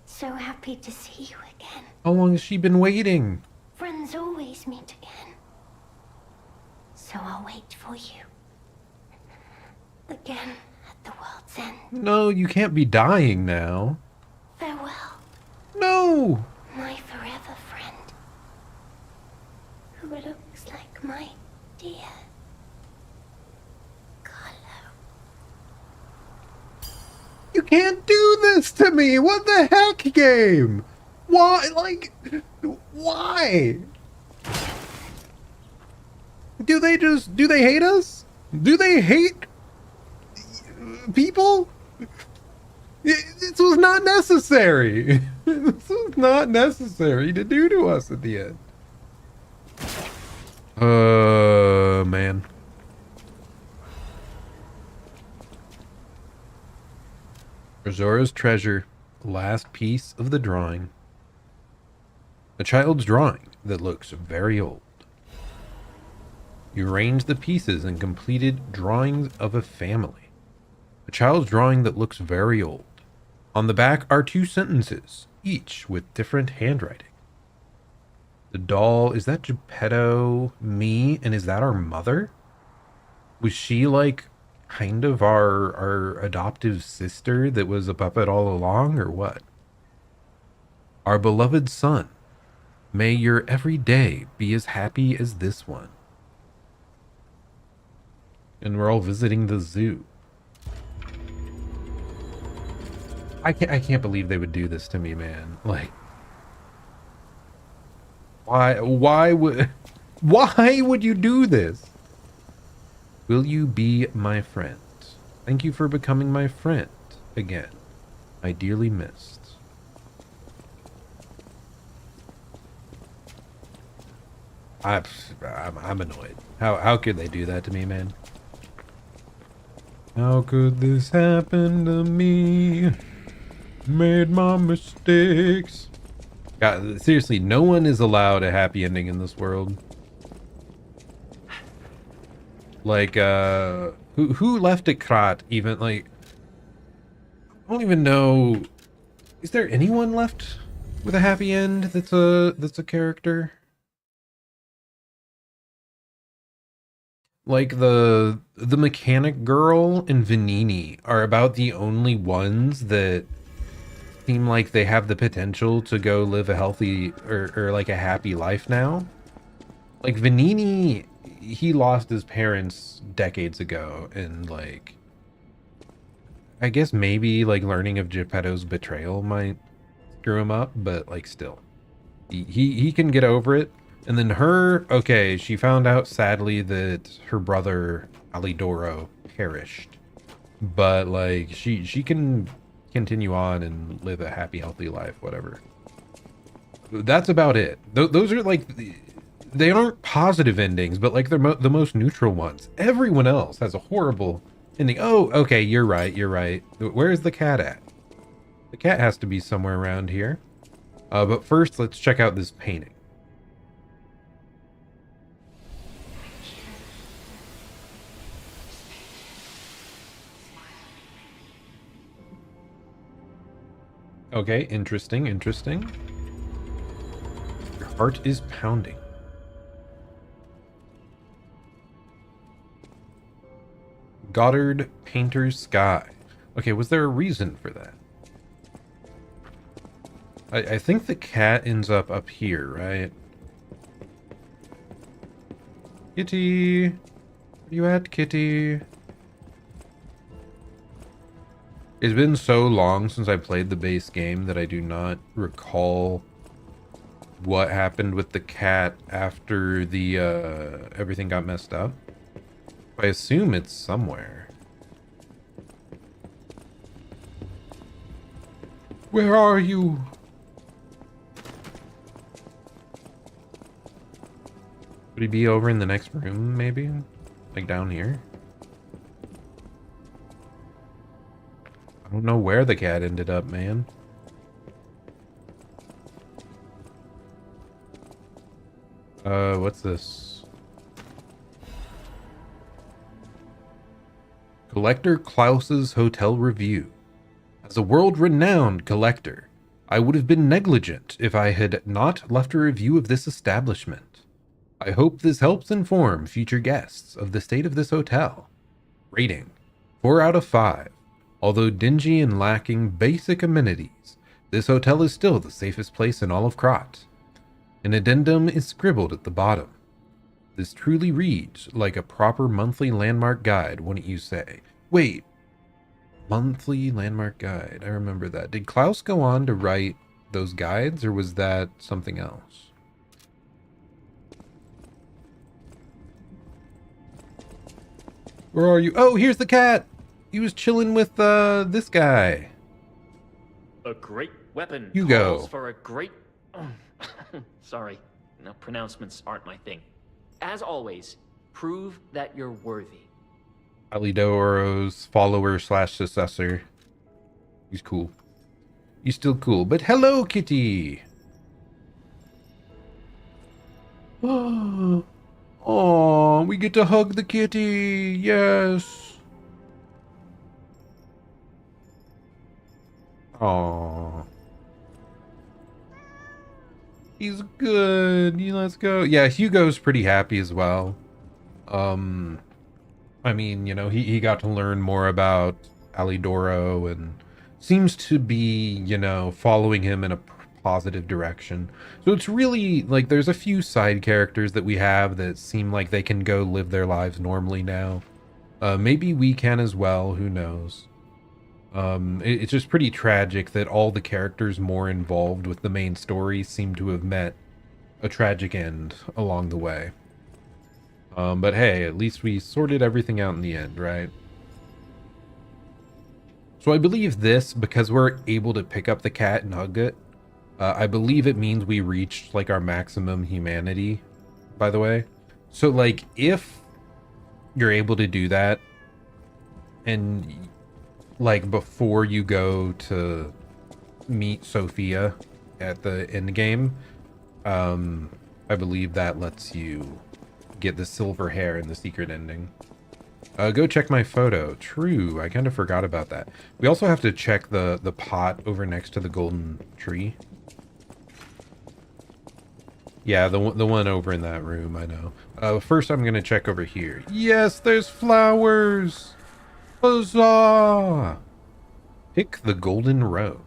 So happy to see you again. How long has she been waiting? Friends always meet again. So I'll wait for you. Again at the world's end. No, you can't be dying now. Farewell, No! my forever friend. Who looks like my dear Carlo. You can't do this to me! What the heck, game? Why? Like, why? Do they hate us? Do they hate people? This was not necessary. This was not necessary to do to us at the end. Man. Rosora's treasure, last piece of the drawing. A child's drawing that looks very old. You arrange the pieces and completed drawings of a family. A child's drawing that looks very old. On the back are 2 sentences, each with different handwriting. The doll, is that Geppetto, me, and is that our mother? Was she like kind of our adoptive sister that was a puppet all along, or what? Our beloved son, may your every day be as happy as this one. And we're all visiting the zoo. I can't believe they would do this to me, man. Like, why would you do this? Will you be my friend? Thank you for becoming my friend again. I dearly missed. I'm annoyed. How could they do that to me, man? How could this happen to me? Made my mistakes. God, seriously, no one is allowed a happy ending in this world. Like, who left at Krat even, like, I don't even know. Is there anyone left with a happy end that's a character? Like the mechanic girl and Vanini are about the only ones that seem like they have the potential to go live a healthy or like a happy life now. Like Vanini, he lost his parents decades ago, and like I guess maybe like learning of Geppetto's betrayal might screw him up, but like still, he can get over it. And then her, okay, she found out sadly that her brother Alidoro perished, but like she can continue on and live a happy, healthy life, whatever. That's about it. Those are like they aren't positive endings, but like they're the most neutral ones. Everyone else has a horrible ending. Oh, okay, you're right. You're right. Where's the cat at? The cat has to be somewhere around here. But first, let's check out this painting. Okay, interesting, interesting. Your heart is pounding. Goddard Painter's Sky. Okay, was there a reason for that? I think the cat ends up here, right? Kitty! Where you at, kitty? It's been so long since I played the base game that I do not recall what happened with the cat after the everything got messed up. I assume it's somewhere. Where are you? Would he be over in the next room, maybe? Like down here? I don't know where the cat ended up, man. What's this? Collector Klaus's Hotel Review. As a world-renowned collector, I would have been negligent if I had not left a review of this establishment. I hope this helps inform future guests of the state of this hotel. Rating: 4 out of 5. Although dingy and lacking basic amenities, this hotel is still the safest place in all of Krat. An addendum is scribbled at the bottom. This truly reads like a proper monthly landmark guide, wouldn't you say? Wait, monthly landmark guide. I remember that. Did Klaus go on to write those guides, or was that something else? Where are you? Oh, here's the cat! He was chilling with this guy. A great weapon Hugo. calls for a great... Sorry, no, pronouncements aren't my thing. As always, prove that you're worthy. Alidoro's follower slash successor. He's cool. He's still cool. But hello, kitty! Oh, we get to hug the kitty! Yes! Oh, he's good. Let's go. Yeah, Hugo's pretty happy as well. I mean, you know, he got to learn more about Alidoro and seems to be, you know, following him in a positive direction. So it's really like there's a few side characters that we have that seem like they can go live their lives normally now. Maybe we can as well. Who knows? It's just pretty tragic that all the characters more involved with the main story seem to have met a tragic end along the way. But hey, at least we sorted everything out in the end, right? So I believe this, because we're able to pick up the cat and hug it, I believe it means we reached like our maximum humanity, by the way. So like if you're able to do that and like before you go to meet Sophia at the end game, I believe that lets you get the silver hair in the secret ending. Go check my photo. True, I kind of forgot about that. We also have to check the pot over next to the golden tree. Yeah, the one over in that room, I know. First I'm gonna check over here. Yes, there's flowers! Huzzah! Pick the golden rose.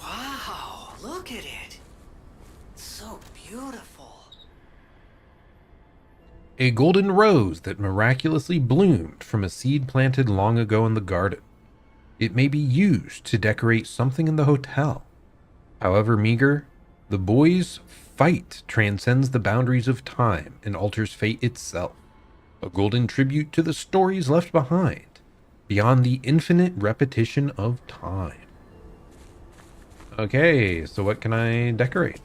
Wow, look at it. It's so beautiful. A golden rose that miraculously bloomed from a seed planted long ago in the garden. It may be used to decorate something in the hotel. However meager, the boys' fight transcends the boundaries of time and alters fate itself. A golden tribute to the stories left behind, beyond the infinite repetition of time. Okay, so what can I decorate?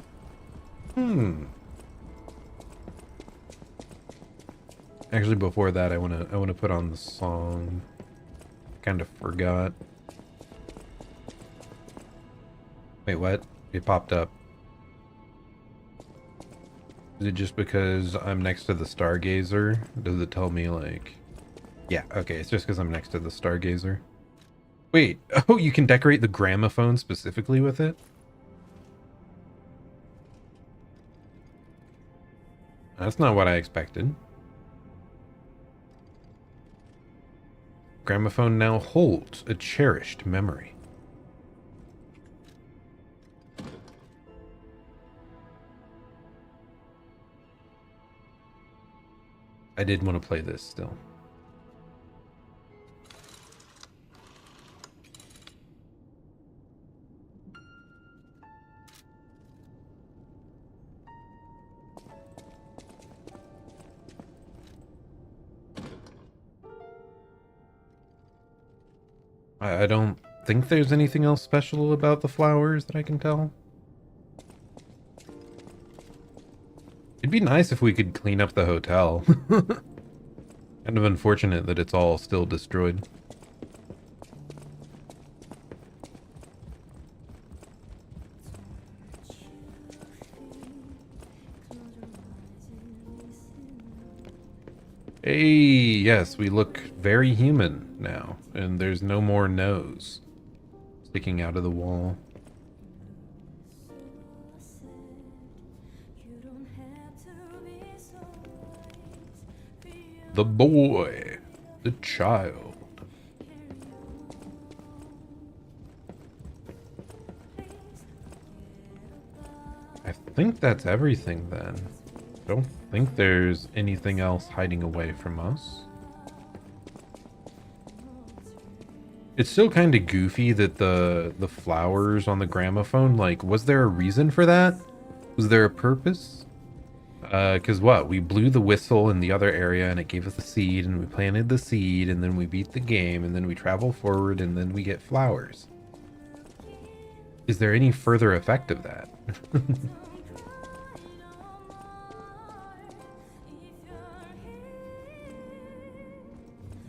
Actually, before that, I wanna put on the song. Kind of forgot. Wait, what? It popped up. Is it just because I'm next to the Stargazer? Does it tell me like... Yeah, okay, it's just because I'm next to the Stargazer. Wait, oh, you can decorate the gramophone specifically with it? That's not what I expected. Gramophone now holds a cherished memory. I did want to play this still. I don't think there's anything else special about the flowers that I can tell. It'd be nice if we could clean up the hotel. Kind of unfortunate that it's all still destroyed. Hey, yes, we look very human now, and there's no more nose sticking out of the wall. The boy, the child. I think that's everything then. Don't think there's anything else hiding away from us. It's still kind of goofy that the flowers on the gramophone, like, was there a reason for that? Was there a purpose? Because what? We blew the whistle in the other area and it gave us a seed, and we planted the seed, and then we beat the game, and then we travel forward, and then we get flowers. Is there any further effect of that?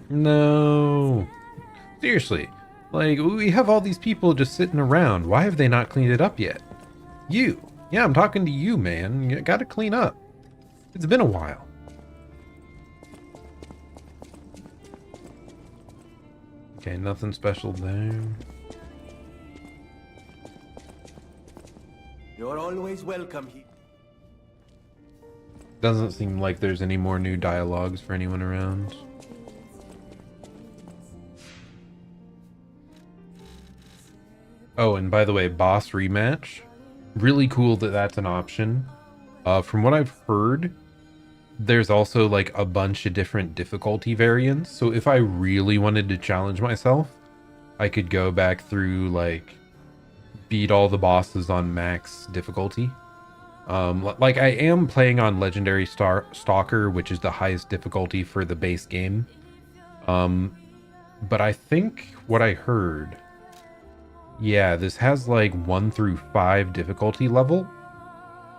No. Seriously. Like, we have all these people just sitting around. Why have they not cleaned it up yet? You. Yeah, I'm talking to you, man. You gotta clean up. It's been a while. Okay, nothing special there. You're always welcome here. Doesn't seem like there's any more new dialogues for anyone around. Oh, and by the way, boss rematch. Really cool that that's an option. From what I've heard, there's also like a bunch of different difficulty variants. So if I really wanted to challenge myself, I could go back through, like, beat all the bosses on max difficulty. Like, I am playing on Legendary Stalker, which is the highest difficulty for the base game. But I think what I heard... Yeah, this has like 1 through 5 difficulty level.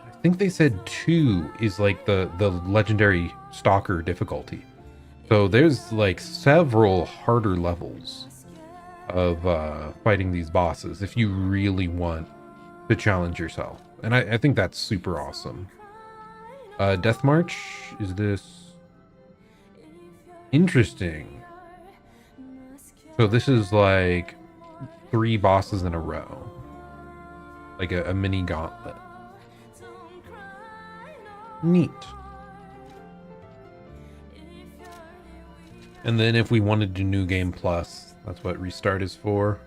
I think they said 2 is like the legendary stalker difficulty. So there's like several harder levels of fighting these bosses if you really want to challenge yourself. And I think that's super awesome. Death March, is this interesting? So this is like 3 bosses in a row, like a mini gauntlet. Neat. And then if we wanted to New Game Plus, that's what Restart is for.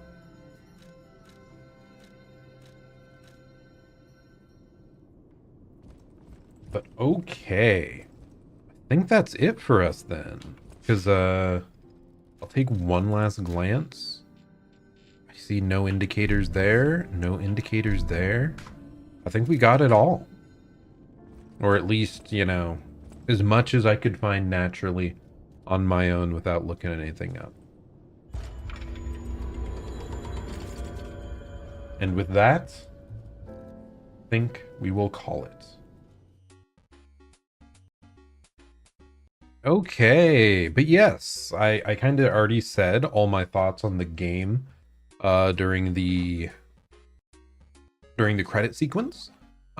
But okay, I think that's it for us then. Because, I'll take one last glance. I see no indicators there. No indicators there. I think we got it all. Or at least, you know, as much as I could find naturally on my own without looking anything up. And with that, I think we will call it. Okay, but yes, I kind of already said all my thoughts on the game during the credit sequence.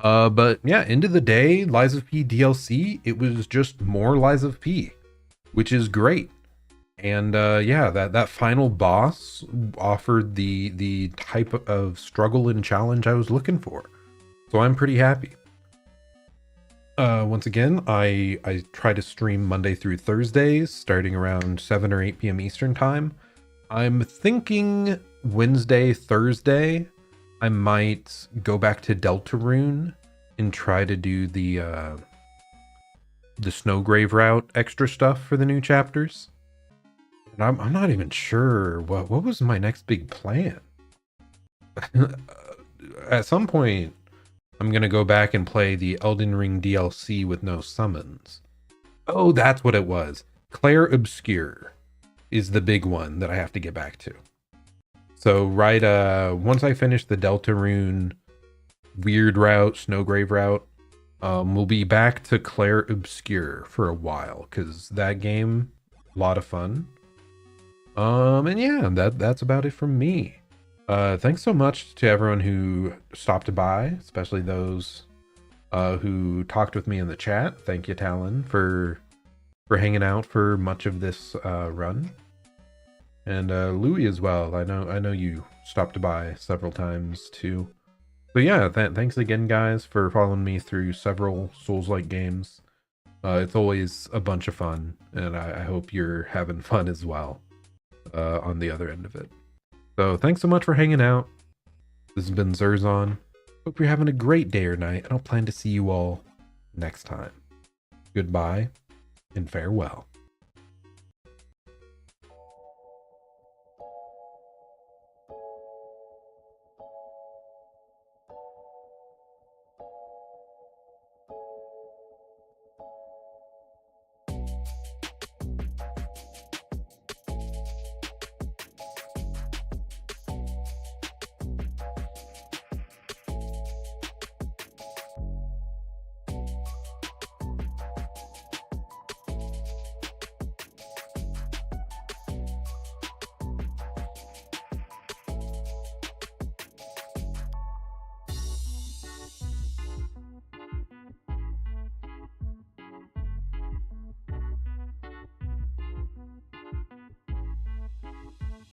But yeah, end of the day, Lies of P DLC, it was just more Lies of P, which is great. And yeah, that final boss offered the type of struggle and challenge I was looking for. So I'm pretty happy. Once again, I try to stream Monday through Thursdays, starting around 7 or 8 p.m. Eastern time. I'm thinking Wednesday, Thursday, I might go back to Deltarune and try to do the Snowgrave route extra stuff for the new chapters. And I'm not even sure what was my next big plan. At some point, I'm gonna go back and play the Elden Ring DLC with no summons. Oh, that's what it was. Claire Obscure is the big one that I have to get back to. So right, once I finish the Deltarune weird route, Snowgrave route, we'll be back to Claire Obscure for a while, because that game, a lot of fun. And yeah, that's about it from me. Thanks so much to everyone who stopped by, especially those who talked with me in the chat. Thank you, Talon, for hanging out for much of this run. And Louis as well. I know you stopped by several times too. So yeah, thanks again, guys, for following me through several Souls-like games. It's always a bunch of fun, and I hope you're having fun as well on the other end of it. So thanks so much for hanging out. This has been Zerzon. Hope you're having a great day or night, and I'll plan to see you all next time. Goodbye and farewell.